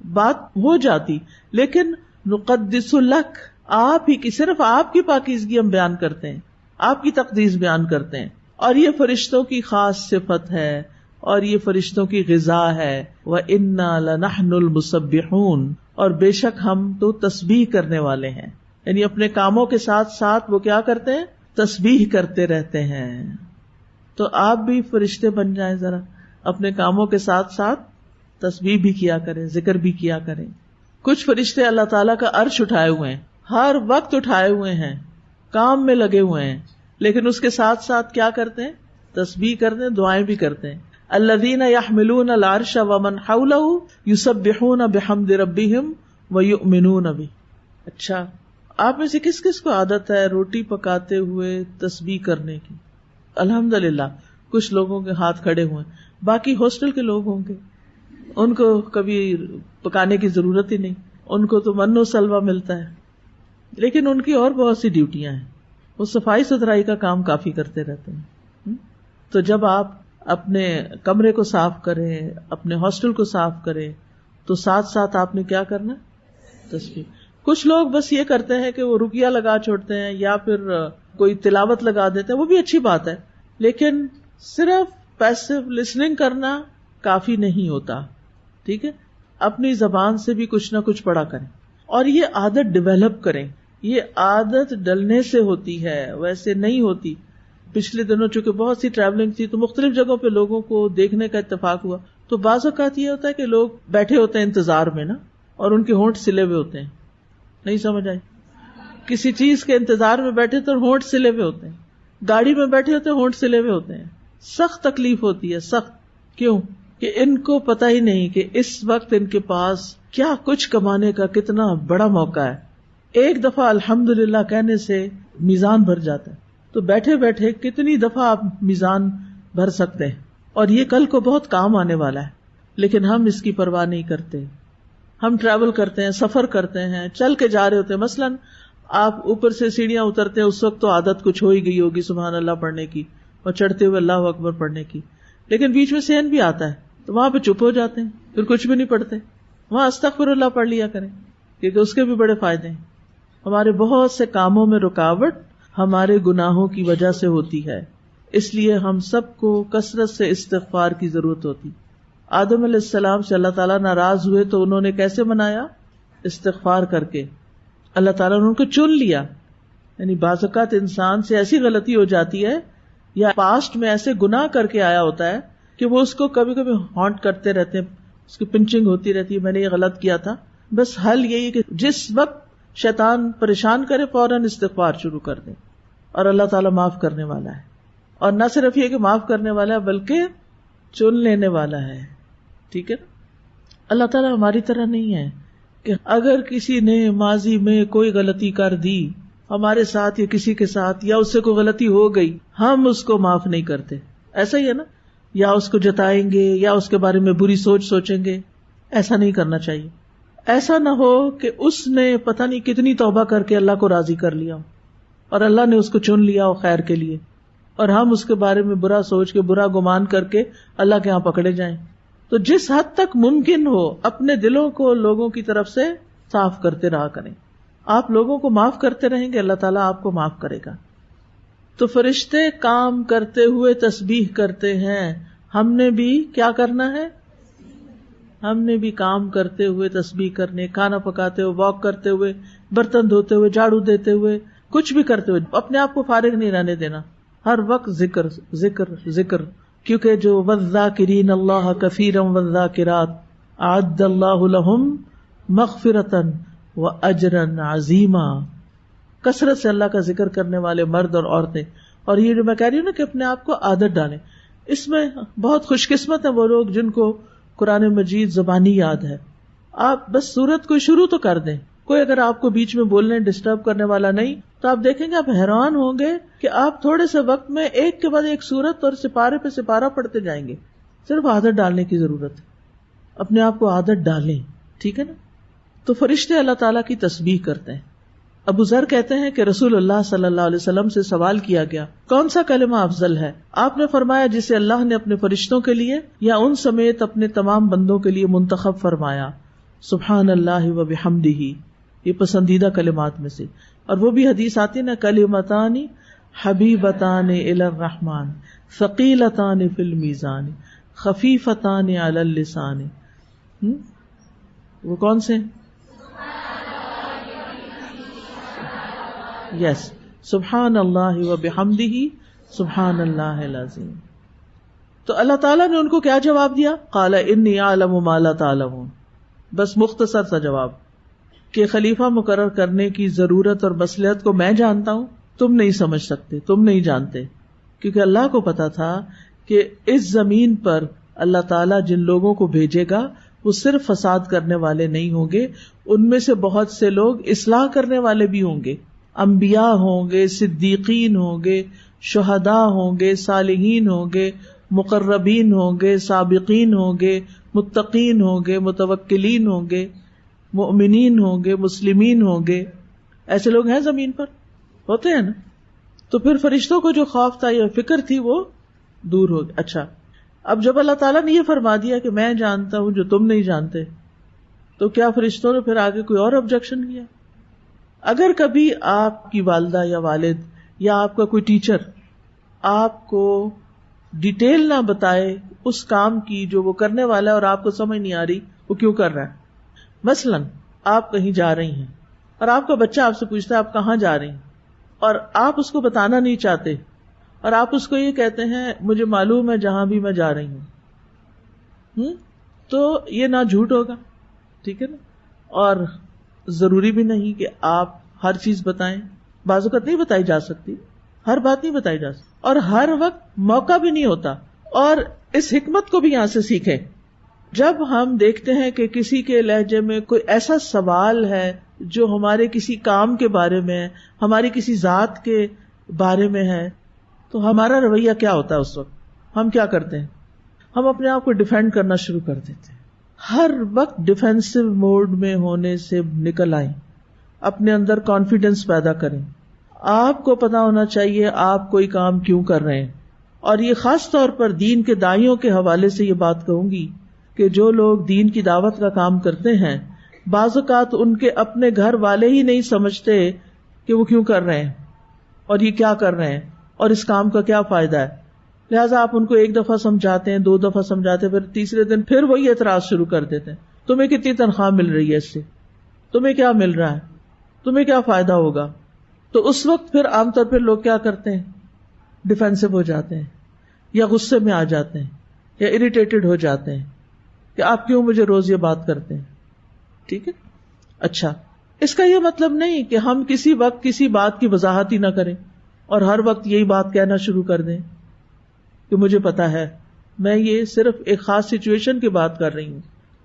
A: بات ہو جاتی، لیکن نقدس لک، آپ ہی کی، صرف آپ کی پاکیزگی ہم بیان کرتے ہیں، آپ کی تقدیس بیان کرتے ہیں، اور یہ فرشتوں کی خاص صفت ہے اور یہ فرشتوں کی غذا ہے. وَإِنَّا لَنَحْنُ الْمُسَبِّحُونَ، اور بے شک ہم تو تسبیح کرنے والے ہیں، یعنی اپنے کاموں کے ساتھ ساتھ وہ کیا کرتے ہیں؟ تسبیح کرتے رہتے ہیں. تو آپ بھی فرشتے بن جائیں، ذرا اپنے کاموں کے ساتھ ساتھ تسبیح بھی کیا کریں، ذکر بھی کیا کریں. کچھ فرشتے اللہ تعالیٰ کا عرش اٹھائے ہوئے ہیں، ہر وقت اٹھائے ہوئے ہیں، کام میں لگے ہوئے ہیں، لیکن اس کے ساتھ ساتھ کیا کرتے ہیں؟ تسبیح کرتے ہیں، دعائیں بھی کرتے ہیں. الذین یحملون العرش ومن حولہ یسبحون بحمد ربہم ویؤمنون بہ. اچھا، آپ میں سے کس کس کو عادت ہے روٹی پکاتے ہوئے تسبیح کرنے کی؟ الحمدللہ کچھ لوگوں کے ہاتھ کھڑے ہوئے ہیں. باقی ہاسٹل کے لوگ ہوں گے، ان کو کبھی پکانے کی ضرورت ہی نہیں، ان کو تو من و سلوہ ملتا ہے، لیکن ان کی اور بہت سی ڈیوٹیاں ہیں، وہ صفائی ستھرائی کا کام کافی کرتے رہتے ہیں. تو جب آپ اپنے کمرے کو صاف کریں، اپنے ہاسٹل کو صاف کریں، تو ساتھ ساتھ آپ نے کیا کرنا؟ تسبیح. کچھ لوگ بس یہ کرتے ہیں کہ وہ رقیہ لگا چھوڑتے ہیں یا پھر کوئی تلاوت لگا دیتے ہیں، وہ بھی اچھی بات ہے، لیکن صرف پیسو لسننگ کرنا کافی نہیں ہوتا. ٹھیک ہے، اپنی زبان سے بھی کچھ نہ کچھ پڑھا کریں، اور یہ عادت ڈیولپ کریں. یہ عادت ڈلنے سے ہوتی ہے، ویسے نہیں ہوتی. پچھلے دنوں چونکہ بہت سی ٹریولنگ تھی تو مختلف جگہوں پہ لوگوں کو دیکھنے کا اتفاق ہوا، تو بعض اوقات یہ ہوتا ہے کہ لوگ بیٹھے ہوتے ہیں انتظار میں نا، اور ان کے ہونٹ سلے ہوئے ہوتے ہیں. نہیں سمجھ آئی؟ کسی چیز کے انتظار میں بیٹھے تو ہونٹ سلے ہوئے ہوتے ہیں، گاڑی میں بیٹھے ہوتے ہیں ہونٹ سلے ہوئے ہوتے ہیں. سخت تکلیف ہوتی ہے، سخت. کیوں؟ کہ ان کو پتہ ہی نہیں کہ اس وقت ان کے پاس کیا کچھ کمانے کا کتنا بڑا موقع ہے. ایک دفعہ الحمدللہ کہنے سے میزان بھر جاتا ہے، تو بیٹھے بیٹھے کتنی دفعہ آپ میزان بھر سکتے ہیں، اور یہ کل کو بہت کام آنے والا ہے. لیکن ہم اس کی پرواہ نہیں کرتے. ہم ٹریول کرتے ہیں، سفر کرتے ہیں، چل کے جا رہے ہوتے ہیں. مثلاً آپ اوپر سے سیڑھیاں اترتے ہیں، اس وقت تو عادت کچھ ہو ہی گئی ہوگی سبحان اللہ پڑھنے کی اور چڑھتے ہوئے اللہ اکبر پڑھنے کی، لیکن بیچ میں صحن بھی آتا ہے تو وہاں پہ چپ ہو جاتے ہیں، پھر کچھ بھی نہیں پڑھتے. وہاں استغفر اللہ پڑھ لیا کریں، کیونکہ اس کے بھی بڑے فائدے ہیں. ہمارے بہت سے کاموں میں رکاوٹ ہمارے گناہوں کی وجہ سے ہوتی ہے، اس لیے ہم سب کو کثرت سے استغفار کی ضرورت ہوتی. آدم علیہ السلام سے اللہ تعالیٰ ناراض ہوئے تو انہوں نے کیسے منایا؟ استغفار کر کے. اللہ تعالیٰ نے ان کو چن لیا. یعنی بعض اوقات انسان سے ایسی غلطی ہو جاتی ہے یا پاسٹ میں ایسے گناہ کر کے آیا ہوتا ہے کہ وہ اس کو کبھی کبھی ہانٹ کرتے رہتے ہیں، اس کی پنچنگ ہوتی رہتی ہے، میں نے یہ غلط کیا تھا. بس حل یہی کہ جس وقت شیطان پریشان کرے فوراً استغفار شروع کر دیں، اور اللہ تعالیٰ معاف کرنے والا ہے. اور نہ صرف یہ کہ معاف کرنے والا ہے بلکہ چن لینے والا ہے. ٹھیک ہے نا؟ اللہ تعالیٰ ہماری طرح نہیں ہے کہ اگر کسی نے ماضی میں کوئی غلطی کر دی ہمارے ساتھ یا کسی کے ساتھ، یا اس سے کوئی غلطی ہو گئی، ہم اس کو معاف نہیں کرتے. ایسا ہی ہے نا؟ یا اس کو جتائیں گے یا اس کے بارے میں بری سوچ سوچیں گے. ایسا نہیں کرنا چاہیے. ایسا نہ ہو کہ اس نے پتہ نہیں کتنی توبہ کر کے اللہ کو راضی کر لیا اور اللہ نے اس کو چن لیا ہو خیر کے لیے، اور ہم اس کے بارے میں برا سوچ کے برا گمان کر کے اللہ کے ہاں پکڑے جائیں. تو جس حد تک ممکن ہو اپنے دلوں کو لوگوں کی طرف سے صاف کرتے رہا کریں. آپ لوگوں کو معاف کرتے رہیں گے، اللہ تعالیٰ آپ کو معاف کرے گا. تو فرشتے کام کرتے ہوئے تسبیح کرتے ہیں، ہم نے بھی کیا کرنا ہے؟ ہم نے بھی کام کرتے ہوئے تسبیح کرنے، کھانا پکاتے ہوئے، واک کرتے ہوئے، برتن دھوتے ہوئے، جھاڑو دیتے ہوئے، کچھ بھی کرتے ہوئے اپنے آپ کو فارغ نہیں رہنے دینا. ہر وقت ذکر ذکر ذکر، کیونکہ جو والذاکرین اللہ کثیرا والذاکرات اعد اللہ لہم مغفرۃ واجرا عظیما. کثرت سے اللہ کا ذکر کرنے والے مرد اور عورتیں. اور یہ جو میں کہہ رہی ہوں نا کہ اپنے آپ کو عادت ڈالیں، اس میں بہت خوش قسمت ہیں وہ لوگ جن کو قرآن مجید زبانی یاد ہے. آپ بس سورت کو شروع تو کر دیں، کوئی اگر آپ کو بیچ میں بولنے ڈسٹرب کرنے والا نہیں تو آپ دیکھیں گے، آپ حیران ہوں گے کہ آپ تھوڑے سے وقت میں ایک کے بعد ایک سورت اور سپارے پہ سپارہ پڑھتے جائیں گے. صرف عادت ڈالنے کی ضرورت ہے، اپنے آپ کو عادت ڈالیں. ٹھیک ہے نا؟ تو فرشتے اللہ تعالیٰ کی تسبیح کرتے ہیں. ابو ذر کہتے ہیں کہ رسول اللہ صلی اللہ علیہ وسلم سے سوال کیا گیا کون سا کلمہ افضل ہے؟ آپ نے فرمایا جسے اللہ نے اپنے فرشتوں کے لیے یا ان سمیت اپنے تمام بندوں کے لیے منتخب فرمایا. سبحان اللہ و بحمدہ، یہ پسندیدہ کلمات میں سے. اور وہ بھی حدیث آتی ہے نا، کلمتان حبیبتان الی الرحمن ثقیلتان فی المیزان خفیفتان علی اللسان. وہ کون سے؟ یس، سبحان اللہ و بحمدہ سبحان اللہ العظیم. تو اللہ تعالیٰ نے ان کو کیا جواب دیا؟ قال انی اعلم ما لا تعلمون. بس مختصر سا جواب کہ خلیفہ مقرر کرنے کی ضرورت اور مصلحت کو میں جانتا ہوں، تم نہیں سمجھ سکتے، تم نہیں جانتے. کیونکہ اللہ کو پتا تھا کہ اس زمین پر اللہ تعالیٰ جن لوگوں کو بھیجے گا وہ صرف فساد کرنے والے نہیں ہوں گے، ان میں سے بہت سے لوگ اصلاح کرنے والے بھی ہوں گے. انبیاء ہوں گے، صدیقین ہوں گے، شہداء ہوں گے، صالحین ہوں گے، مقربین ہوں گے، سابقین ہوں گے، متقین ہوں گے، متوکلین ہوں گے، مؤمنین ہوں گے، مسلمین ہوں گے. ایسے لوگ ہیں زمین پر، ہوتے ہیں نا. تو پھر فرشتوں کو جو خوف تھا یا فکر تھی وہ دور ہو گئی. اچھا، اب جب اللہ تعالیٰ نے یہ فرما دیا کہ میں جانتا ہوں جو تم نہیں جانتے، تو کیا فرشتوں نے پھر آگے کوئی اور آبجیکشن کیا؟ اگر کبھی آپ کی والدہ یا والد یا آپ کا کوئی ٹیچر آپ کو ڈیٹیل نہ بتائے اس کام کی جو وہ کرنے والا ہے اور آپ کو سمجھ نہیں آ رہی وہ کیوں کر رہا ہے. مثلاً آپ کہیں جا رہی ہیں اور آپ کا بچہ آپ سے پوچھتا ہے آپ کہاں جا رہی ہیں، اور آپ اس کو بتانا نہیں چاہتے اور آپ اس کو یہ کہتے ہیں مجھے معلوم ہے جہاں بھی میں جا رہی ہوں. تو یہ نہ جھوٹ ہوگا، ٹھیک ہے نا، اور ضروری بھی نہیں کہ آپ ہر چیز بتائیں. بعض اوقات نہیں بتائی جا سکتی، ہر بات نہیں بتائی جا سکتی، اور ہر وقت موقع بھی نہیں ہوتا. اور اس حکمت کو بھی یہاں سے سیکھیں. جب ہم دیکھتے ہیں کہ کسی کے لہجے میں کوئی ایسا سوال ہے جو ہمارے کسی کام کے بارے میں ہے، ہماری کسی ذات کے بارے میں ہے، تو ہمارا رویہ کیا ہوتا ہے اس وقت؟ ہم کیا کرتے ہیں؟ ہم اپنے آپ کو ڈیفینڈ کرنا شروع کر دیتے ہیں. ہر وقت ڈیفینسو موڈ میں ہونے سے نکل آئیں، اپنے اندر کانفیڈنس پیدا کریں. آپ کو پتا ہونا چاہیے آپ کوئی کام کیوں کر رہے ہیں. اور یہ خاص طور پر دین کے داعیوں کے حوالے سے یہ بات کہوں گی کہ جو لوگ دین کی دعوت کا کام کرتے ہیں، بعض اوقات ان کے اپنے گھر والے ہی نہیں سمجھتے کہ وہ کیوں کر رہے ہیں اور یہ کیا کر رہے ہیں اور اس کام کا کیا فائدہ ہے. لہٰذا آپ ان کو ایک دفعہ سمجھاتے ہیں، 2 دفعہ سمجھاتے ہیں، پھر تیسرے دن پھر وہی اعتراض شروع کر دیتے ہیں. تمہیں کتنی تنخواہ مل رہی ہے، اس سے تمہیں کیا مل رہا ہے، تمہیں کیا فائدہ ہوگا. تو اس وقت پھر عام طور پہ لوگ کیا کرتے ہیں؟ ڈیفینسو ہو جاتے ہیں یا غصے میں آ جاتے ہیں یا اریٹیٹڈ ہو جاتے ہیں کہ آپ کیوں مجھے روز یہ بات کرتے ہیں. ٹھیک ہے. اچھا، اس کا یہ مطلب نہیں کہ ہم کسی وقت کسی بات کی وضاحت ہی نہ کریں اور ہر وقت یہی بات کہنا شروع کر دیں کہ مجھے پتا ہے. میں یہ صرف ایک خاص سچویشن کی بات کر رہی ہوں.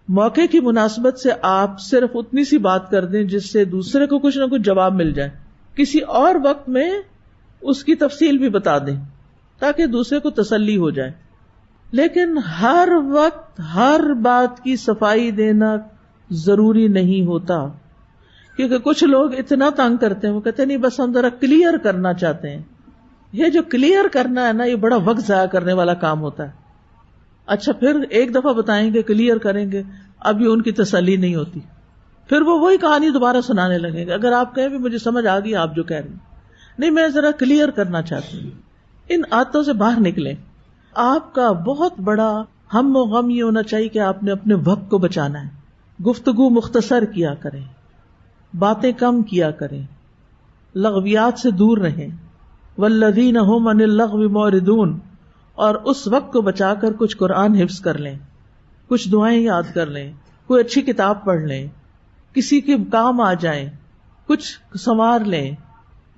A: موقع کی مناسبت سے آپ صرف اتنی سی بات کر دیں جس سے دوسرے کو کچھ نہ کچھ جواب مل جائے. کسی اور وقت میں اس کی تفصیل بھی بتا دیں تاکہ دوسرے کو تسلی ہو جائے. لیکن ہر وقت ہر بات کی صفائی دینا ضروری نہیں ہوتا، کیونکہ کچھ لوگ اتنا تنگ کرتے ہیں، وہ کہتے ہیں نہیں بس ہم ذرا کلیئر کرنا چاہتے ہیں. یہ جو کلیئر کرنا ہے نا، یہ بڑا وقت ضائع کرنے والا کام ہوتا ہے. اچھا، پھر ایک دفعہ بتائیں گے، کلیئر کریں گے، اب یہ ان کی تسلی نہیں ہوتی، پھر وہ وہی کہانی دوبارہ سنانے لگیں گے. اگر آپ کہیں بھی مجھے سمجھ آ گئی آپ جو کہہ رہے ہیں، نہیں میں ذرا کلیئر کرنا چاہتی ہوں. ان عادتوں سے باہر نکلیں. آپ کا بہت بڑا ہم و غم یہ ہونا چاہیے کہ آپ نے اپنے وقت کو بچانا ہے. گفتگو مختصر کیا کریں، باتیں کم کیا کریں، لغویات سے دور رہیں. والذین هم عن اللغو معرضون. اور اس وقت کو بچا کر کچھ قرآن حفظ کر لیں، کچھ دعائیں یاد کر لیں، کوئی اچھی کتاب پڑھ لیں، کسی کے کام آ جائیں، کچھ سنوار لیں.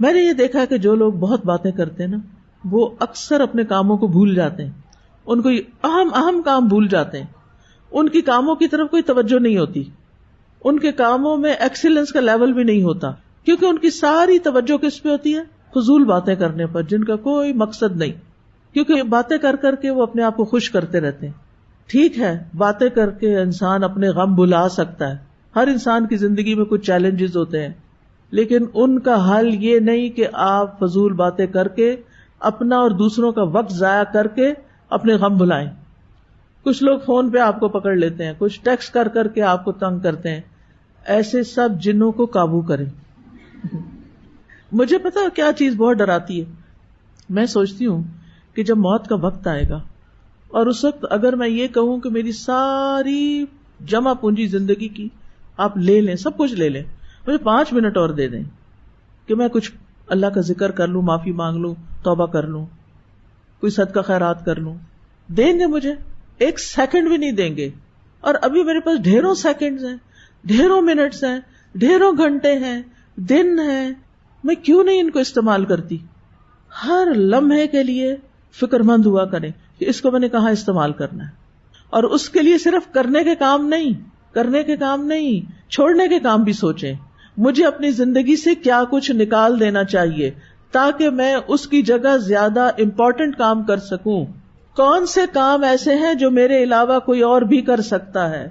A: میں نے یہ دیکھا کہ جو لوگ بہت باتیں کرتے ہیں نا، وہ اکثر اپنے کاموں کو بھول جاتے ہیں. ان کو اہم کام بھول جاتے ہیں. ان کی کاموں کی طرف کوئی توجہ نہیں ہوتی، ان کے کاموں میں ایکسیلنس کا لیول بھی نہیں ہوتا، کیونکہ ان کی ساری توجہ کس پہ ہوتی ہے؟ فضول باتیں کرنے پر، جن کا کوئی مقصد نہیں. کیونکہ باتیں کر کر کے وہ اپنے آپ کو خوش کرتے رہتے ہیں. ٹھیک ہے، باتیں کر کے انسان اپنے غم بھلا سکتا ہے. ہر انسان کی زندگی میں کچھ چیلنجز ہوتے ہیں، لیکن ان کا حل یہ نہیں کہ آپ فضول باتیں کر کے اپنا اور دوسروں کا وقت ضائع کر کے اپنے غم بھلائیں. کچھ لوگ فون پہ آپ کو پکڑ لیتے ہیں, کچھ ٹیکسٹ کر کر کے آپ کو تنگ کرتے ہیں. ایسے سب جنوں کو قابو کریں. مجھے پتا کیا چیز بہت ڈراتی ہے, میں سوچتی ہوں کہ جب موت کا وقت آئے گا اور اس وقت اگر میں یہ کہوں کہ میری ساری جمع پونجی زندگی کی آپ لے لیں, سب کچھ لے لیں, مجھے 5 منٹ اور دے دیں کہ میں کچھ اللہ کا ذکر کر لوں, معافی مانگ لوں, توبہ کر لوں, کوئی صدقہ خیرات کر لوں, دیں گے مجھے؟ 1 سیکنڈ بھی نہیں دیں گے. اور ابھی میرے پاس ڈھیروں سیکنڈز ہیں, ڈھیروں منٹس ہیں, ڈھیروں گھنٹے ہیں, دن ہیں, میں کیوں نہیں ان کو استعمال کرتی؟ ہر لمحے کے لیے فکر مند ہوا کریں کہ اس کو میں نے کہاں استعمال کرنا ہے. اور اس کے لیے صرف کرنے کے کام نہیں, چھوڑنے کے کام بھی سوچیں. مجھے اپنی زندگی سے کیا کچھ نکال دینا چاہیے تاکہ میں اس کی جگہ زیادہ امپورٹنٹ کام کر سکوں. کون سے کام ایسے ہیں جو میرے علاوہ کوئی اور بھی کر سکتا ہے,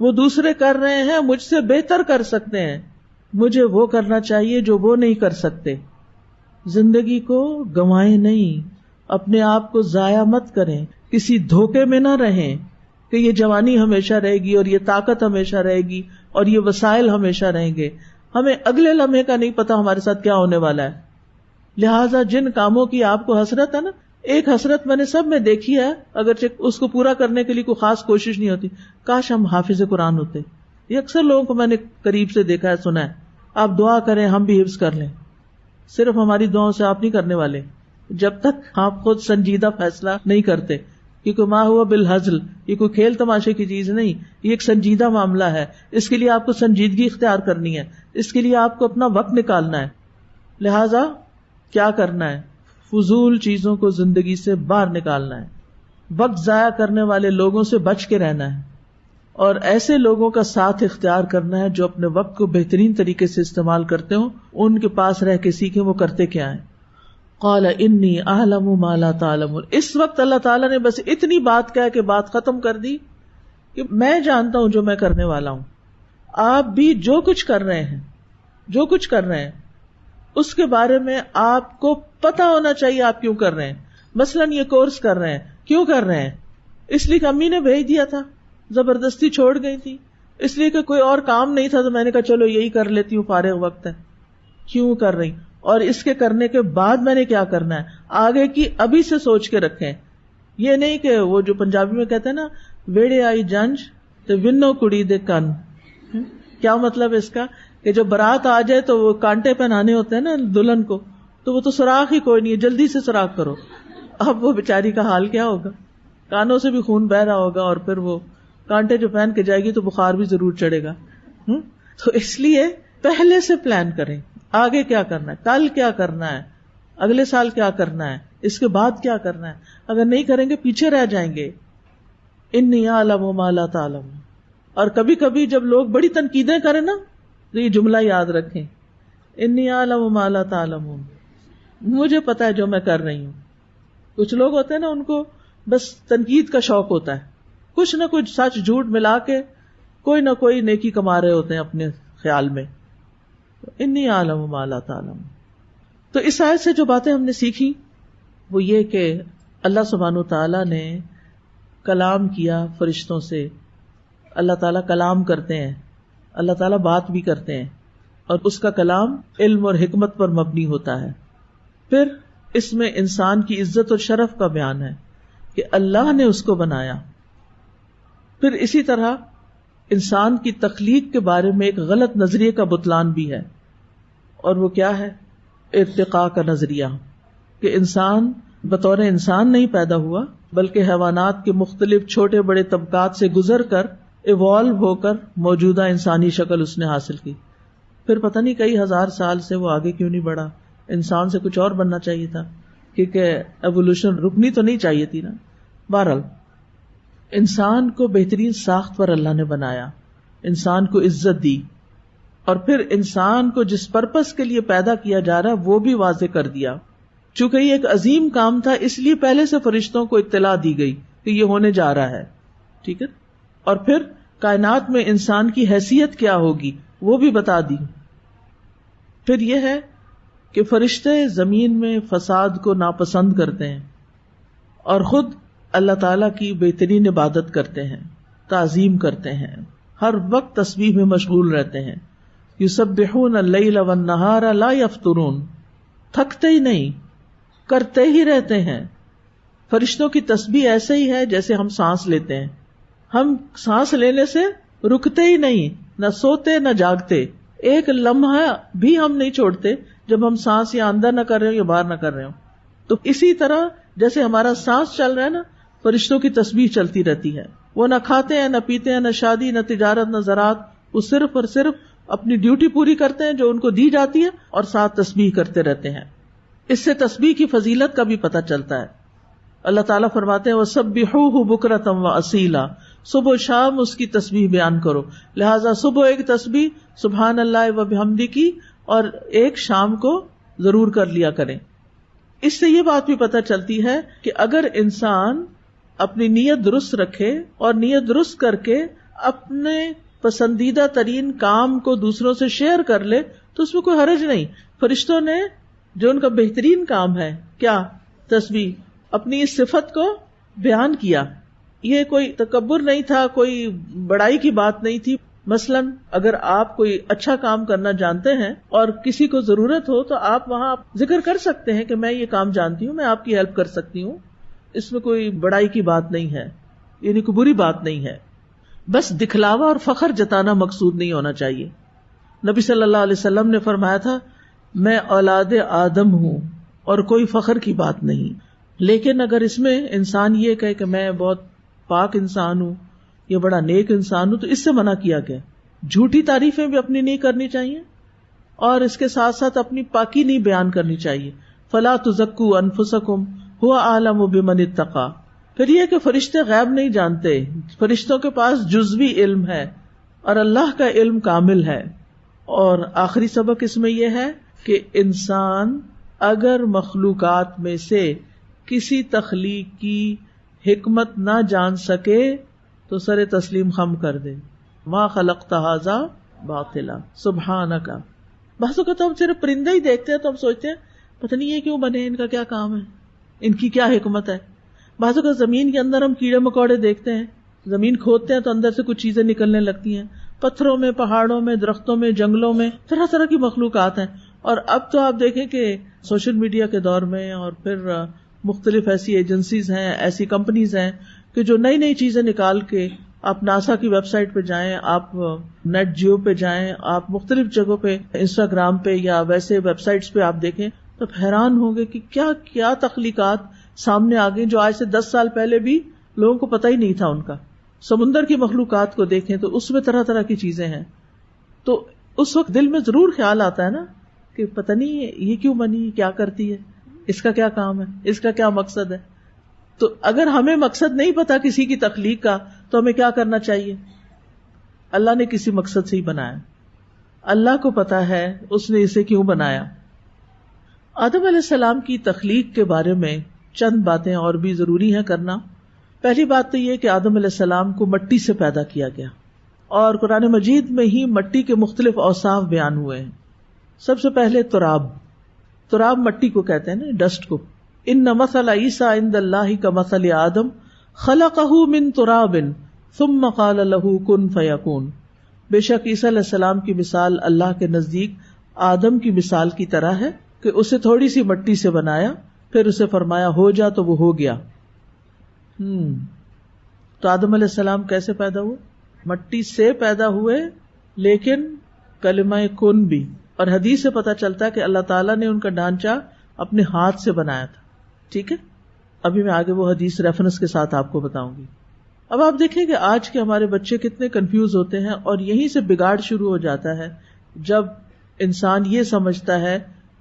A: وہ دوسرے کر رہے ہیں, مجھ سے بہتر کر سکتے ہیں, مجھے وہ کرنا چاہیے جو وہ نہیں کر سکتے. زندگی کو گنوائیں نہیں, اپنے آپ کو ضائع مت کریں, کسی دھوکے میں نہ رہیں کہ یہ جوانی ہمیشہ رہے گی اور یہ طاقت ہمیشہ رہے گی اور یہ وسائل ہمیشہ رہیں گے. ہمیں اگلے لمحے کا نہیں پتا ہمارے ساتھ کیا ہونے والا ہے. لہٰذا جن کاموں کی آپ کو حسرت ہے نا, ایک حسرت میں نے سب میں دیکھی ہے, اگرچہ اس کو پورا کرنے کے لیے کوئی خاص کوشش نہیں ہوتی, کاش ہم حافظ قرآن ہوتے. یہ اکثر لوگوں کو میں نے قریب سے دیکھا ہے, سنا ہے. آپ دعا کریں ہم بھی حفظ کر لیں, صرف ہماری دعاؤں سے آپ نہیں کرنے والے جب تک آپ خود سنجیدہ فیصلہ نہیں کرتے, کیونکہ ما ہوا بالہزل, یہ کوئی کھیل تماشے کی چیز نہیں, یہ ایک سنجیدہ معاملہ ہے. اس کے لیے آپ کو سنجیدگی اختیار کرنی ہے, اس کے لیے آپ کو اپنا وقت نکالنا ہے. لہذا کیا کرنا ہے؟ فضول چیزوں کو زندگی سے باہر نکالنا ہے, وقت ضائع کرنے والے لوگوں سے بچ کے رہنا ہے, اور ایسے لوگوں کا ساتھ اختیار کرنا ہے جو اپنے وقت کو بہترین طریقے سے استعمال کرتے ہوں. ان کے پاس رہ کے سیکھیں وہ کرتے کیا ہیں. قال انی اعلم ما لا تعلمون. اس وقت اللہ تعالیٰ نے بس اتنی بات کہہ کے بات ختم کر دی کہ میں جانتا ہوں جو میں کرنے والا ہوں. آپ بھی جو کچھ کر رہے ہیں اس کے بارے میں آپ کو پتا ہونا چاہیے آپ کیوں کر رہے ہیں. مثلاً یہ کورس کر رہے ہیں, کیوں کر رہے ہیں؟ اس لیے کہ امی نے بھیج دیا تھا, زبردستی چھوڑ گئی تھی, اس لیے کہ کوئی اور کام نہیں تھا تو میں نے کہا چلو یہی کر لیتی ہوں, فارغ وقت ہے. کیوں کر رہی, اور اس کے کرنے کے بعد میں نے کیا کرنا ہے, آگے کی ابھی سے سوچ کے رکھیں. یہ نہیں کہ وہ جو پنجابی میں کہتے ہیں نا, ویڑے آئی جنج تو ونو کڑی دے کن. کیا مطلب ہے اس کا؟ کہ جو برات آ جائے تو وہ کانٹے پہنانے ہوتے ہیں نا دلہن کو, تو وہ تو سوراخ ہی کوئی نہیں ہے, جلدی سے سوراخ کرو. اب وہ بیچاری کا حال کیا ہوگا, کانوں سے بھی خون بہ رہا ہوگا, اور پھر وہ کانٹے جو پہن کے جائے گی تو بخار بھی ضرور چڑھے گا. تو اس لیے پہلے سے پلان کریں, آگے کیا کرنا ہے, کل کیا کرنا ہے, اگلے سال کیا کرنا ہے, اس کے بعد کیا کرنا ہے. اگر نہیں کریں گے پیچھے رہ جائیں گے. انی اعلم ما لا تعلمون. اور کبھی کبھی جب لوگ بڑی تنقیدیں کریں نا تو یہ جملہ یاد رکھیں, انی اعلم ما لا تعلمون, مجھے پتا ہے جو میں کر رہی ہوں. کچھ لوگ ہوتے ہیں نا, ان کو بس تنقید کا شوق ہوتا ہے, کچھ نہ کچھ سچ جھوٹ ملا کے کوئی نہ کوئی نیکی کما رہے ہوتے ہیں اپنے خیال میں. انی اعلم ما لا تعلمون. تو اس آیت سے جو باتیں ہم نے سیکھی وہ یہ کہ اللہ سبحانہ تعالیٰ نے کلام کیا فرشتوں سے. اللہ تعالیٰ کلام کرتے ہیں, اللہ تعالیٰ بات بھی کرتے ہیں, اور اس کا کلام علم اور حکمت پر مبنی ہوتا ہے. پھر اس میں انسان کی عزت اور شرف کا بیان ہے کہ اللہ نے اس کو بنایا. پھر اسی طرح انسان کی تخلیق کے بارے میں ایک غلط نظریے کا بطلان بھی ہے, اور وہ کیا ہے؟ ارتقاء کا نظریہ, کہ انسان بطور انسان نہیں پیدا ہوا بلکہ حیوانات کے مختلف چھوٹے بڑے طبقات سے گزر کر ایوالو ہو کر موجودہ انسانی شکل اس نے حاصل کی. پھر پتہ نہیں کئی ہزار سال سے وہ آگے کیوں نہیں بڑھا, انسان سے کچھ اور بننا چاہیے تھا, کیونکہ ایوولوشن رکنی تو نہیں چاہیے تھی نا. بہرحال انسان کو بہترین ساخت پر اللہ نے بنایا, انسان کو عزت دی, اور پھر انسان کو جس پرپس کے لیے پیدا کیا جا رہا وہ بھی واضح کر دیا. چونکہ یہ ایک عظیم کام تھا اس لیے پہلے سے فرشتوں کو اطلاع دی گئی کہ یہ ہونے جا رہا ہے. ٹھیک ہے, اور پھر کائنات میں انسان کی حیثیت کیا ہوگی وہ بھی بتا دی. پھر یہ ہے کہ فرشتے زمین میں فساد کو ناپسند کرتے ہیں اور خود اللہ تعالیٰ کی بہترین عبادت کرتے ہیں، تعظیم کرتے ہیں، ہر وقت تسبیح میں مشغول رہتے ہیں. یسبحون اللیل والنہار لا یفترون، تھکتے ہی نہیں، کرتے ہی رہتے ہیں. فرشتوں کی تسبیح ایسے ہی ہے جیسے ہم سانس لیتے ہیں، ہم سانس لینے سے رکتے ہی نہیں، نہ سوتے نہ جاگتے، ایک لمحہ بھی ہم نہیں چھوڑتے جب ہم سانس یا اندر نہ کر رہے ہو یا باہر نہ کر رہے ہو. تو اسی طرح جیسے ہمارا سانس چل رہا ہے نا، فرشتوں کی تسبیح چلتی رہتی ہے. وہ نہ کھاتے ہیں، نہ پیتے ہیں، نہ شادی، نہ تجارت، نہ زراعت، وہ صرف اور صرف اپنی ڈیوٹی پوری کرتے ہیں جو ان کو دی جاتی ہے اور ساتھ تسبیح کرتے رہتے ہیں. اس سے تسبیح کی فضیلت کا بھی پتہ چلتا ہے. اللہ تعالیٰ فرماتے ہیں وَسَبِّحُوهُ بُكْرَةً وَأَصِيلًا، صبح و شام اس کی تسبیح بیان کرو. لہٰذا صبح ایک تسبیح سبحان اللہ و بحمدہ کی اور ایک شام کو ضرور کر لیا کریں. اس سے یہ بات بھی پتہ چلتی ہے کہ اگر انسان اپنی نیت درست رکھے اور نیت درست کر کے اپنے پسندیدہ ترین کام کو دوسروں سے شیئر کر لے تو اس میں کوئی حرج نہیں. فرشتوں نے جو ان کا بہترین کام ہے کیا، تسبیح، اپنی اس صفت کو بیان کیا. یہ کوئی تکبر نہیں تھا، کوئی بڑائی کی بات نہیں تھی. مثلا اگر آپ کوئی اچھا کام کرنا جانتے ہیں اور کسی کو ضرورت ہو تو آپ وہاں ذکر کر سکتے ہیں کہ میں یہ کام جانتی ہوں، میں آپ کی ہیلپ کر سکتی ہوں. اس میں کوئی بڑائی کی بات نہیں ہے، یعنی کوئی بری بات نہیں ہے. بس دکھلاوا اور فخر جتانا مقصود نہیں ہونا چاہیے. نبی صلی اللہ علیہ وسلم نے فرمایا تھا میں اولاد آدم ہوں اور کوئی فخر کی بات نہیں. لیکن اگر اس میں انسان یہ کہے کہ میں بہت پاک انسان ہوں یا بڑا نیک انسان ہوں تو اس سے منع کیا گیا. جھوٹی تعریفیں بھی اپنی نہیں کرنی چاہیے اور اس کے ساتھ ساتھ اپنی پاکی نہیں بیان کرنی چاہیے. فلا تزکوا انفسکم هو اعلم بمن اتقى. پھر یہ کہ فرشتے غیب نہیں جانتے، فرشتوں کے پاس جزوی علم ہے اور اللہ کا علم کامل ہے. اور آخری سبق اس میں یہ ہے کہ انسان اگر مخلوقات میں سے کسی تخلیق کی حکمت نہ جان سکے تو سر تسلیم خم کر دے. ما خلقت ھذا باطلا سبحانک. بعض اوقات ہم صرف پرندے ہی دیکھتے ہیں تو ہم سوچتے ہیں پتہ نہیں یہ کیوں بنے، ان کا کیا کام ہے، ان کی کیا حکمت ہے. بعض اوقات زمین کے اندر ہم کیڑے مکوڑے دیکھتے ہیں، زمین کھودتے ہیں تو اندر سے کچھ چیزیں نکلنے لگتی ہیں. پتھروں میں، پہاڑوں میں، درختوں میں، جنگلوں میں طرح طرح کی مخلوقات ہیں. اور اب تو آپ دیکھیں کہ سوشل میڈیا کے دور میں اور پھر مختلف ایسی ایجنسیز ہیں، ایسی کمپنیز ہیں کہ جو نئی نئی چیزیں نکال کے، آپ ناسا کی ویب سائٹ پہ جائیں، آپ نیٹ جیو پہ جائیں، آپ مختلف جگہوں پہ، انسٹاگرام پہ یا ویسے ویب سائٹس پہ آپ دیکھیں تو حیران ہوں گے کہ کیا کیا تخلیقات سامنے آ گئی جو آج سے 10 سال پہلے بھی لوگوں کو پتہ ہی نہیں تھا ان کا. سمندر کی مخلوقات کو دیکھیں تو اس میں طرح طرح کی چیزیں ہیں. تو اس وقت دل میں ضرور خیال آتا ہے نا کہ پتہ نہیں یہ کیوں بنی، کیا کرتی ہے، اس کا کیا کام ہے، اس کا کیا مقصد ہے. تو اگر ہمیں مقصد نہیں پتا کسی کی تخلیق کا تو ہمیں کیا کرنا چاہیے؟ اللہ نے کسی مقصد سے ہی بنایا، اللہ کو پتا ہے اس نے اسے کیوں بنایا. آدم علیہ السلام کی تخلیق کے بارے میں چند باتیں اور بھی ضروری ہیں کرنا. پہلی بات تو یہ کہ آدم علیہ السلام کو مٹی سے پیدا کیا گیا اور قرآن مجید میں ہی مٹی کے مختلف اوصاف بیان ہوئے ہیں. سب سے پہلے تراب مٹی کو کہتے ہیں نا، ڈسٹ کو. ان مثل عیسیٰ عند اللہ کمثل آدم خلقہ من تراب ثم قال له کن فیکون. بے شک عیسیٰ علیہ السلام کی مثال اللہ کے نزدیک آدم کی مثال کی طرح ہے کہ اسے تھوڑی سی مٹی سے بنایا، پھر اسے فرمایا ہو جا تو وہ ہو گیا. تو آدم علیہ السلام کیسے پیدا ہوئے؟ مٹی سے پیدا ہوئے، لیکن کلمہ کن بھی. اور حدیث سے پتہ چلتا ہے کہ اللہ تعالیٰ نے ان کا ڈھانچہ اپنے ہاتھ سے بنایا تھا. ٹھیک ہے، ابھی میں آگے وہ حدیث ریفرنس کے ساتھ آپ کو بتاؤں گی. اب آپ دیکھیں کہ آج کے ہمارے بچے کتنے کنفیوز ہوتے ہیں اور یہیں سے بگاڑ شروع ہو جاتا ہے جب انسان یہ سمجھتا ہے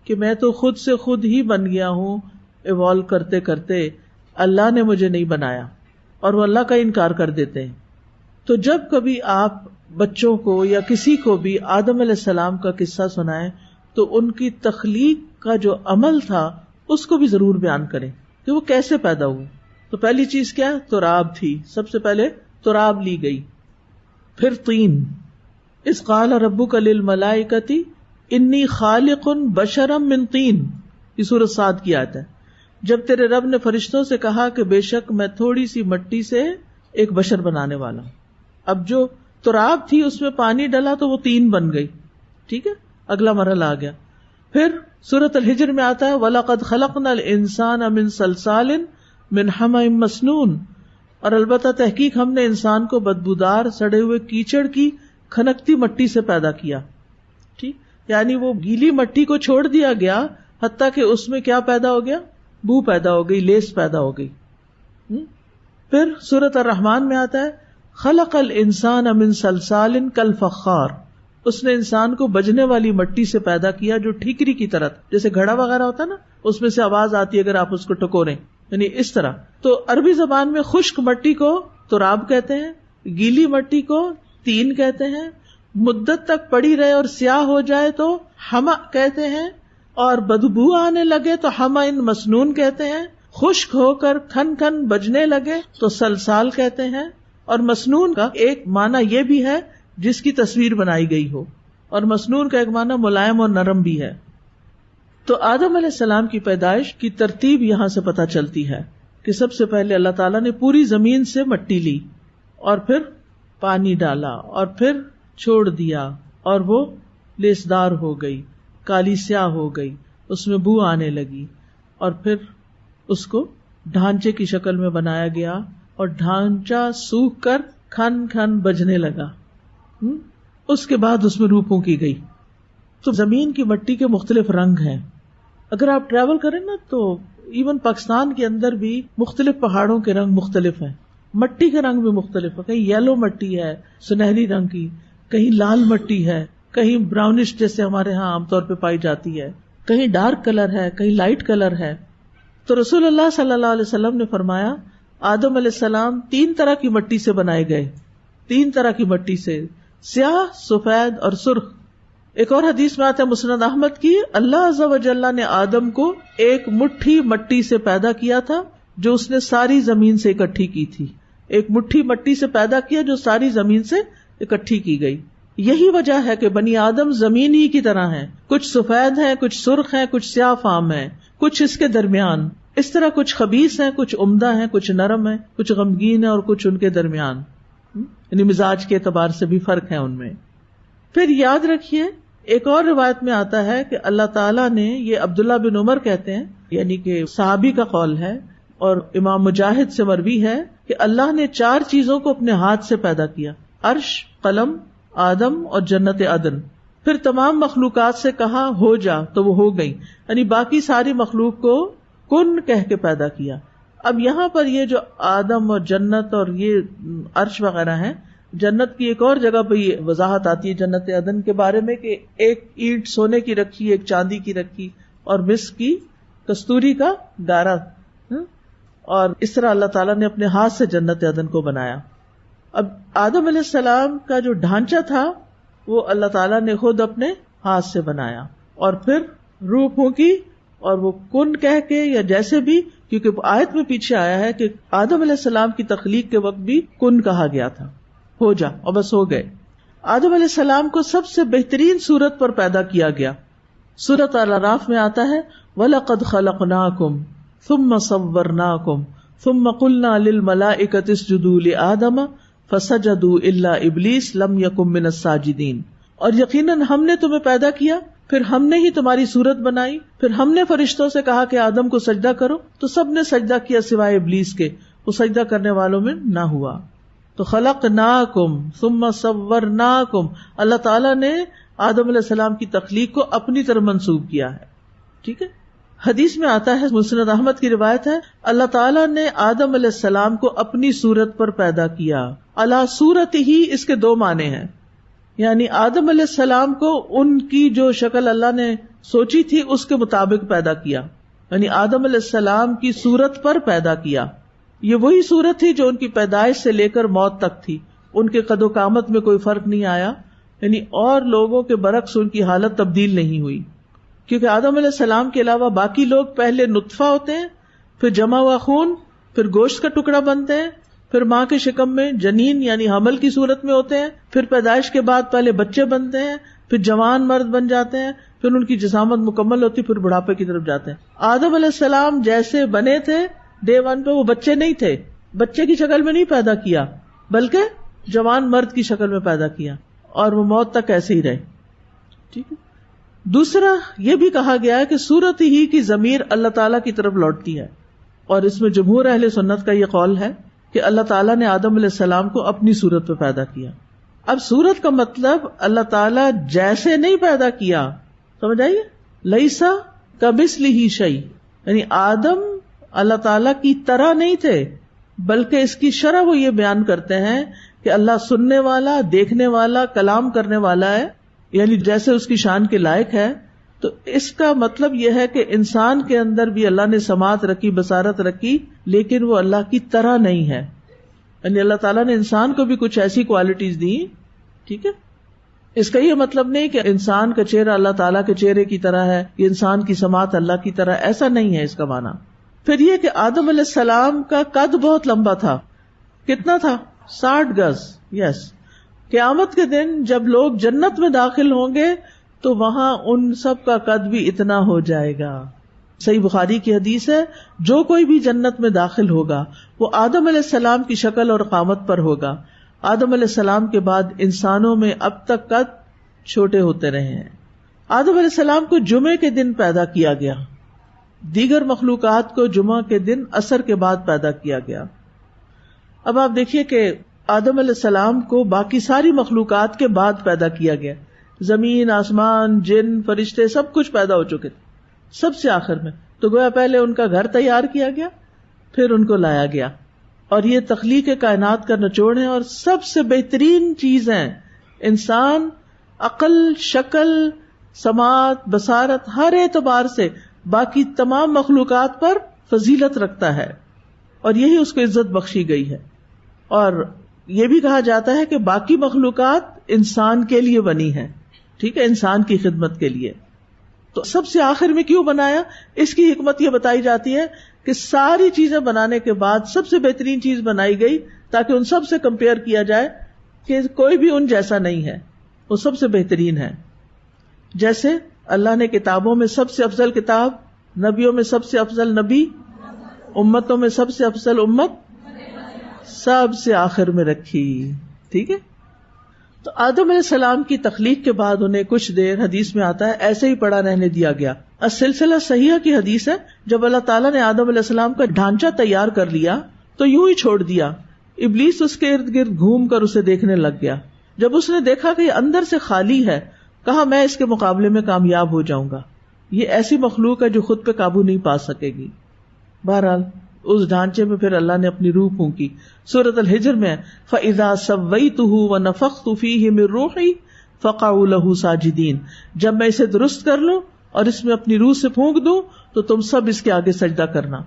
A: کہ میں تو خود سے خود ہی بن گیا ہوں ایوالو کرتے کرتے، اللہ نے مجھے نہیں بنایا، اور وہ اللہ کا انکار کر دیتے ہیں. تو جب کبھی آپ بچوں کو یا کسی کو بھی آدم علیہ السلام کا قصہ سنائیں تو ان کی تخلیق کا جو عمل تھا اس کو بھی ضرور بیان کریں کہ وہ کیسے پیدا ہوئے. تو پہلی چیز کیا؟ تراب تھی. سب سے پہلے تراب لی گئی، پھر طین. اذ قال ربک للملائکۃ انی خالق بشرا من طین، یہ سورۃ صاد کی آیت ہے. جب تیرے رب نے فرشتوں سے کہا کہ بے شک میں تھوڑی سی مٹی سے ایک بشر بنانے والا ہوں. اب جو تراب تھی اس میں پانی ڈلا تو وہ طین بن گئی. ٹھیک ہے، اگلا مرحلہ آ گیا. پھر سورۃ الحجر میں آتا ہے وَلَقَدْ خَلَقْنَا الْإِنسَانَ مِنْ صَلْصَالٍ مِنْ حَمَإٍ مَسْنُونٍ، اور البتہ تحقیق ہم نے انسان کو بدبودار سڑے ہوئے کیچڑ کی کھنکتی مٹی سے پیدا کیا. ٹھیک، یعنی وہ گیلی مٹی کو چھوڑ دیا گیا حتیٰ کہ اس میں کیا پیدا ہو گیا، بو پیدا ہو گئی، لیس پیدا ہو گئی. پھر سورۃ الرحمن میں آتا ہے خلق الانسان من صلصال کالفخار، اس نے انسان کو بجنے والی مٹی سے پیدا کیا جو ٹھیکری کی طرح، جیسے گھڑا وغیرہ ہوتا ہے نا اس میں سے آواز آتی ہے اگر آپ اس کو ٹکوریں، یعنی اس طرح. تو عربی زبان میں خشک مٹی کو تراب کہتے ہیں، گیلی مٹی کو طین کہتے ہیں، مدت تک پڑی رہے اور سیاہ ہو جائے تو حما کہتے ہیں، اور بدبو آنے لگے تو حمائن مسنون کہتے ہیں، خشک ہو کر کھن کھن بجنے لگے تو سلسال کہتے ہیں. اور مسنون کا ایک معنی یہ بھی ہے جس کی تصویر بنائی گئی ہو، اور مسنون کا ایک معنی ملائم اور نرم بھی ہے. تو آدم علیہ السلام کی پیدائش کی ترتیب یہاں سے پتہ چلتی ہے کہ سب سے پہلے اللہ تعالیٰ نے پوری زمین سے مٹی لی اور پھر پانی ڈالا اور پھر چھوڑ دیا اور وہ لیسدار ہو گئی، کالی سیاہ ہو گئی، اس میں بو آنے لگی، اور پھر اس کو ڈھانچے کی شکل میں بنایا گیا اور ڈھانچہ سوکھ کر کھن کھن بجنے لگا. اس کے بعد اس میں روح پھونکی گئی. تو زمین کی مٹی کے مختلف رنگ ہیں. اگر آپ ٹریول کریں نا تو ایون پاکستان کے اندر بھی مختلف پہاڑوں کے رنگ مختلف ہیں، مٹی کے رنگ بھی مختلف ہے. کہیں یلو مٹی ہے سنہری رنگ کی، کہیں لال مٹی ہے، کہیں براؤنش جیسے ہمارے ہاں عام طور پہ پائی جاتی ہے، کہیں ڈارک کلر ہے، کہیں لائٹ کلر ہے. تو رسول اللہ صلی اللہ علیہ وسلم نے فرمایا آدم علیہ السلام 3 طرح کی مٹی سے بنائے گئے، 3 طرح کی مٹی سے، سیاہ، سفید اور سرخ. ایک اور حدیث میں آتا ہے مسند احمد کی، اللہ عز و جل نے آدم کو ایک مٹھی مٹی سے پیدا کیا تھا جو اس نے ساری زمین سے اکٹھی کی تھی. ایک مٹھی مٹی سے پیدا کیا جو ساری زمین سے اکٹھی کی گئی. یہی وجہ ہے کہ بنی آدم زمین ہی کی طرح ہیں، کچھ سفید ہیں، کچھ سرخ ہیں، کچھ سیاہ فام ہیں، کچھ اس کے درمیان. اس طرح کچھ خبیث ہیں، کچھ عمدہ ہیں، کچھ نرم ہیں، کچھ غمگین ہیں اور کچھ ان کے درمیان، یعنی مزاج کے اعتبار سے بھی فرق ہے ان میں. پھر یاد رکھیے ایک اور روایت میں آتا ہے کہ اللہ تعالیٰ نے، یہ عبداللہ بن عمر کہتے ہیں، یعنی کہ صحابی کا قول ہے اور امام مجاہد سے مروی ہے کہ اللہ نے 4 چیزوں کو اپنے ہاتھ سے پیدا کیا، عرش، قلم، آدم اور جنت عدن. پھر تمام مخلوقات سے کہا ہو جا تو وہ ہو گئی، یعنی باقی ساری مخلوق کو کن کہہ کے پیدا کیا. اب یہاں پر یہ جو آدم اور جنت اور یہ عرش وغیرہ ہیں، جنت کی ایک اور جگہ پہ یہ وضاحت آتی ہے جنت عدن کے بارے میں کہ ایک اینٹ سونے کی رکھی، ایک چاندی کی رکھی اور مسک کی کستوری کا گارا. اور اس طرح اللہ تعالیٰ نے اپنے ہاتھ سے جنت عدن کو بنایا. اب آدم علیہ السلام کا جو ڈھانچہ تھا وہ اللہ تعالیٰ نے خود اپنے ہاتھ سے بنایا اور پھر روح پھونکی اور وہ کن کہہ کے یا جیسے بھی، کیونکہ آیت میں پیچھے آیا ہے کہ آدم علیہ السلام کی تخلیق کے وقت بھی کن کہا گیا تھا، ہو جا، اور بس ہو گئے. آدم علیہ السلام کو سب سے بہترین صورت پر پیدا کیا گیا. سورۃ الاعراف میں آتا ہے وَلَقَدْ خَلَقْنَاكُمْ ثُمَّ صَوَّرْنَاكُمْ ثُمَّ قُلْنَا لِلْمَلَائِكَةِ اسْجُدُوا لِآدَمَ فَسَجَدُوا إِلَّا إِبْلِيسَ لَمْ يَكُن مِّنَ السَّاجِدِينَ. اور یقیناً ہم نے تمہیں پیدا کیا، پھر ہم نے ہی تمہاری صورت بنائی، پھر ہم نے فرشتوں سے کہا کہ آدم کو سجدہ کرو تو سب نے سجدہ کیا سوائے ابلیس کے، وہ سجدہ کرنے والوں میں نہ ہوا. تو خلقناکم ثم صورناکم، اللہ تعالیٰ نے آدم علیہ السلام کی تخلیق کو اپنی طرف منسوب کیا ہے. ٹھیک ہے، حدیث میں آتا ہے، مسند احمد کی روایت ہے، اللہ تعالیٰ نے آدم علیہ السلام کو اپنی صورت پر پیدا کیا. علی صورت ہی، اس کے 2 معنی ہیں، یعنی آدم علیہ السلام کو ان کی جو شکل اللہ نے سوچی تھی اس کے مطابق پیدا کیا، یعنی آدم علیہ السلام کی صورت پر پیدا کیا. یہ وہی صورت تھی جو ان کی پیدائش سے لے کر موت تک تھی، ان کے قد و قامت میں کوئی فرق نہیں آیا، یعنی اور لوگوں کے برعکس ان کی حالت تبدیل نہیں ہوئی، کیونکہ آدم علیہ السلام کے علاوہ باقی لوگ پہلے نطفہ ہوتے ہیں، پھر جمع ہوا خون، پھر گوشت کا ٹکڑا بنتے ہیں، پھر ماں کے شکم میں جنین یعنی حمل کی صورت میں ہوتے ہیں، پھر پیدائش کے بعد پہلے بچے بنتے ہیں، پھر جوان مرد بن جاتے ہیں، پھر ان کی جسامت مکمل ہوتی، پھر بڑھاپے کی طرف جاتے ہیں. آدم علیہ السلام جیسے بنے تھے ڈے 1 پہ، وہ بچے نہیں تھے، بچے کی شکل میں نہیں پیدا کیا بلکہ جوان مرد کی شکل میں پیدا کیا، اور وہ موت تک ایسے ہی رہے. ٹھیک ہے. دوسرا یہ بھی کہا گیا ہے کہ صورت ہی کی ضمیر اللہ تعالیٰ کی طرف لوٹتی ہے، اور اس میں جمہور اہل سنت کا یہ قول ہے کہ اللہ تعالیٰ نے آدم علیہ السلام کو اپنی صورت پہ پیدا کیا. اب صورت کا مطلب اللہ تعالیٰ جیسے نہیں پیدا کیا، سمجھ آئیے، لیسا کمثلہ شیء، یعنی آدم اللہ تعالیٰ کی طرح نہیں تھے، بلکہ اس کی شرح وہ یہ بیان کرتے ہیں کہ اللہ سننے والا، دیکھنے والا، کلام کرنے والا ہے، یعنی جیسے اس کی شان کے لائق ہے. تو اس کا مطلب یہ ہے کہ انسان کے اندر بھی اللہ نے سماعت رکھی، بصارت رکھی، لیکن وہ اللہ کی طرح نہیں ہے. یعنی اللہ تعالیٰ نے انسان کو بھی کچھ ایسی کوالٹیز دی. ٹھیک ہے. اس کا یہ مطلب نہیں کہ انسان کا چہرہ اللہ تعالیٰ کے چہرے کی طرح ہے، کہ انسان کی سماعت اللہ کی طرح، ایسا نہیں ہے اس کا معنی. پھر یہ کہ آدم علیہ السلام کا قد بہت لمبا تھا. کتنا تھا؟ 60 گز. یس. قیامت کے دن جب لوگ جنت میں داخل ہوں گے تو وہاں ان سب کا قد بھی اتنا ہو جائے گا. صحیح بخاری کی حدیث ہے، جو کوئی بھی جنت میں داخل ہوگا وہ آدم علیہ السلام کی شکل اور قامت پر ہوگا. آدم علیہ السلام کے بعد انسانوں میں اب تک قد چھوٹے ہوتے رہے ہیں. آدم علیہ السلام کو جمعے کے دن پیدا کیا گیا، دیگر مخلوقات کو جمعہ کے دن عصر کے بعد پیدا کیا گیا. اب آپ دیکھیے کہ آدم علیہ السلام کو باقی ساری مخلوقات کے بعد پیدا کیا گیا. زمین، آسمان، جن، فرشتے سب کچھ پیدا ہو چکے تھے سب سے آخر میں. تو گویا پہلے ان کا گھر تیار کیا گیا، پھر ان کو لایا گیا. اور یہ تخلیق کائنات کا نچوڑ ہے، اور سب سے بہترین چیز ہے. انسان عقل، شکل، سماعت، بصارت، ہر اعتبار سے باقی تمام مخلوقات پر فضیلت رکھتا ہے، اور یہی اس کو عزت بخشی گئی ہے. اور یہ بھی کہا جاتا ہے کہ باقی مخلوقات انسان کے لیے بنی ہے. ٹھیک ہے، انسان کی خدمت کے لیے. تو سب سے آخر میں کیوں بنایا؟ اس کی حکمت یہ بتائی جاتی ہے کہ ساری چیزیں بنانے کے بعد سب سے بہترین چیز بنائی گئی تاکہ ان سب سے کمپیئر کیا جائے کہ کوئی بھی ان جیسا نہیں ہے، وہ سب سے بہترین ہے. جیسے اللہ نے کتابوں میں سب سے افضل کتاب، نبیوں میں سب سے افضل نبی، امتوں میں سب سے افضل امت سب سے آخر میں رکھی. ٹھیک ہے. تو آدم علیہ السلام کی تخلیق کے بعد انہیں کچھ دیر، حدیث میں آتا ہے، ایسے ہی پڑا رہنے دیا گیا. السلسلہ صحیحہ کی حدیث ہے، جب اللہ تعالیٰ نے آدم علیہ السلام کا ڈھانچہ تیار کر لیا تو یوں ہی چھوڑ دیا. ابلیس اس کے ارد گرد گھوم کر اسے دیکھنے لگ گیا. جب اس نے دیکھا کہ یہ اندر سے خالی ہے، کہا میں اس کے مقابلے میں کامیاب ہو جاؤں گا. یہ ایسی مخلوق ہے جو خود پہ قابو نہیں پا سکے گی. بہرحال اس ڈھانچے میں پھر اللہ نے اپنی روح پھونکی. سورۃ الحجر میں فَإِذَا سَوَّيْتُهُ وَنَفَخْتُ فِيهِ مِن رُوحِي فَقَعُوا لَهُ سَاجِدِينَ. جب میں اسے درست کر لوں اور اس میں اپنی روح سے پھونک دوں تو تم سب اس کے آگے سجدہ کرنا.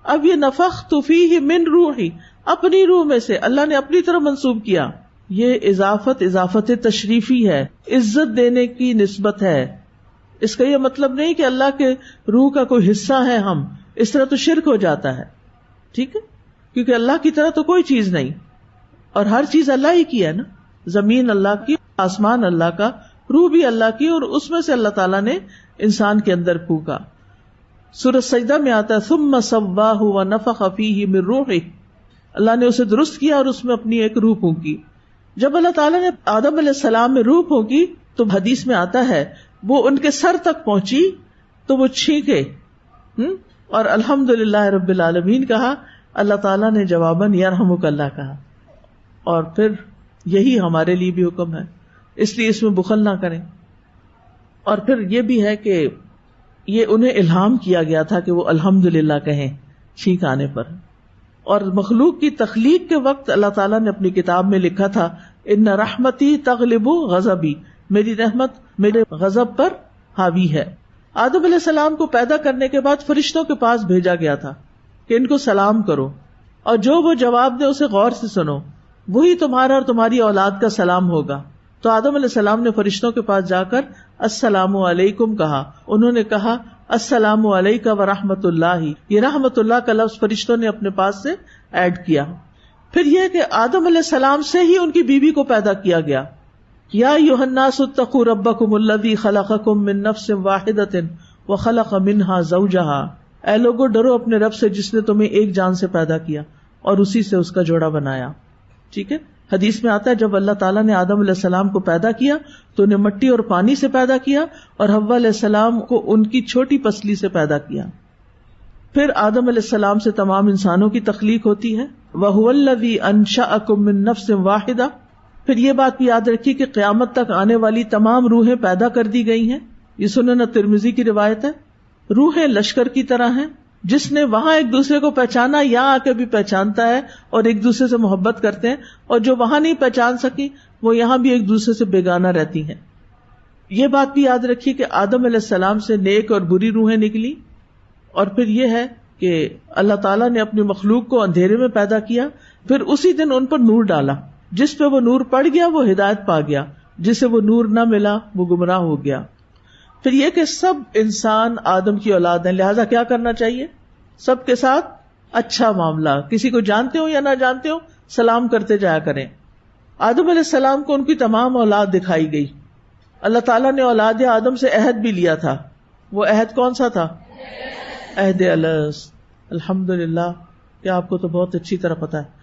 A: اب یہ نفخت فیہ من روحی، اپنی روح میں سے اللہ نے اپنی طرف منسوب کیا. یہ اضافت تشریفی ہے، عزت دینے کی نسبت ہے. اس کا یہ مطلب نہیں کہ اللہ کے روح کا کوئی حصہ ہے ہم، اس طرح تو شرک ہو جاتا ہے. ٹھیک ہے، کیونکہ اللہ کی طرح تو کوئی چیز نہیں، اور ہر چیز اللہ ہی کی ہے نا. زمین اللہ کی، آسمان اللہ کا، روح بھی اللہ کی، اور اس میں سے اللہ تعالیٰ نے انسان کے اندر پھونکا. سورۃ سجدہ میں آتا ہے ثم سواہ ونفخ فیہ من روحہ، اللہ نے اسے درست کیا اور اس میں اپنی ایک روح پھونکی. جب اللہ تعالیٰ نے آدم علیہ السلام میں روح پھونکی تو حدیث میں آتا ہے وہ ان کے سر تک پہنچی تو وہ چھینکے اور الحمدللہ رب العالمین کہا. اللہ تعالیٰ نے جواباً یرحمک اللہ کہا. اور پھر یہی ہمارے لیے بھی حکم ہے، اس لیے اس میں بخل نہ کریں. اور پھر یہ بھی ہے کہ یہ انہیں الہام کیا گیا تھا کہ وہ الحمدللہ کہیں چھینک آنے پر. اور مخلوق کی تخلیق کے وقت اللہ تعالیٰ نے اپنی کتاب میں لکھا تھا ان رحمتی تغلب غضبی، میری رحمت میرے غضب پر حاوی ہے. آدم علیہ السلام کو پیدا کرنے کے بعد فرشتوں کے پاس بھیجا گیا تھا کہ ان کو سلام کرو، اور جو وہ جواب دے اسے غور سے سنو، وہی تمہارا اور تمہاری اولاد کا سلام ہوگا. تو آدم علیہ السلام نے فرشتوں کے پاس جا کر السلام علیکم کہا. انہوں نے کہا السلام علیکہ ورحمۃ اللہ. یہ رحمت اللہ کا لفظ فرشتوں نے اپنے پاس سے ایڈ کیا. پھر یہ کہ آدم علیہ السلام سے ہی ان کی بیوی کو پیدا کیا گیا. یا ایھا الناس اتقوا ربکم الذی خلقکم من نفس واحدۃ وخلق منها زوجها، اے لوگو ڈرو اپنے رب سے جس نے تمہیں ایک جان سے پیدا کیا اور اسی سے اس کا جوڑا بنایا. ٹھیک ہے، حدیث میں آتا ہے جب اللہ تعالیٰ نے آدم علیہ السلام کو پیدا کیا تو انہیں مٹی اور پانی سے پیدا کیا اور حوا علیہ السلام کو ان کی چھوٹی پسلی سے پیدا کیا. پھر آدم علیہ السلام سے تمام انسانوں کی تخلیق ہوتی ہے. وَهُوَ الَّذِي أَنشَأَكُم مِّن نَّفْسٍ وَاحِدَةٍ. پھر یہ بات بھی یاد رکھیے کہ قیامت تک آنے والی تمام روحیں پیدا کر دی گئی ہیں. یہ سنن ترمذی کی روایت ہے. روحیں لشکر کی طرح ہیں، جس نے وہاں ایک دوسرے کو پہچانا یہاں آ کے بھی پہچانتا ہے اور ایک دوسرے سے محبت کرتے ہیں، اور جو وہاں نہیں پہچان سکی وہ یہاں بھی ایک دوسرے سے بیگانہ رہتی ہیں. یہ بات بھی یاد رکھیے کہ آدم علیہ السلام سے نیک اور بری روحیں نکلی. اور پھر یہ ہے کہ اللہ تعالیٰ نے اپنی مخلوق کو اندھیرے میں پیدا کیا، پھر اسی دن ان پر نور ڈالا. جس پہ وہ نور پڑ گیا وہ ہدایت پا گیا، جسے وہ نور نہ ملا وہ گمراہ ہو گیا. پھر یہ کہ سب انسان آدم کی اولاد ہیں، لہذا کیا کرنا چاہیے؟ سب کے ساتھ اچھا معاملہ، کسی کو جانتے ہو یا نہ جانتے ہو سلام کرتے جایا کریں. آدم علیہ السلام کو ان کی تمام اولاد دکھائی گئی. اللہ تعالیٰ نے اولاد آدم سے عہد بھی لیا تھا. وہ عہد کون سا تھا؟ عہد الست. الحمدللہ کہ آپ کو تو بہت اچھی طرح پتا ہے.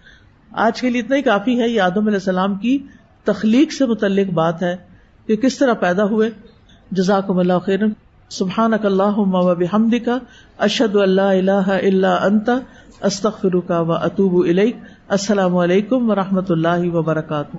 A: آج کے لیے اتنا ہی کافی ہے. یہ آدم علیہ السلام کی تخلیق سے متعلق بات ہے کہ کس طرح پیدا ہوئے. جزاکم اللہ خیرا. سبحانک اللہم وبحمدک اشہد ان لا الہ الا انت استغفرک واتوب الیک. السلام علیکم ورحمۃ اللہ وبرکاتہ.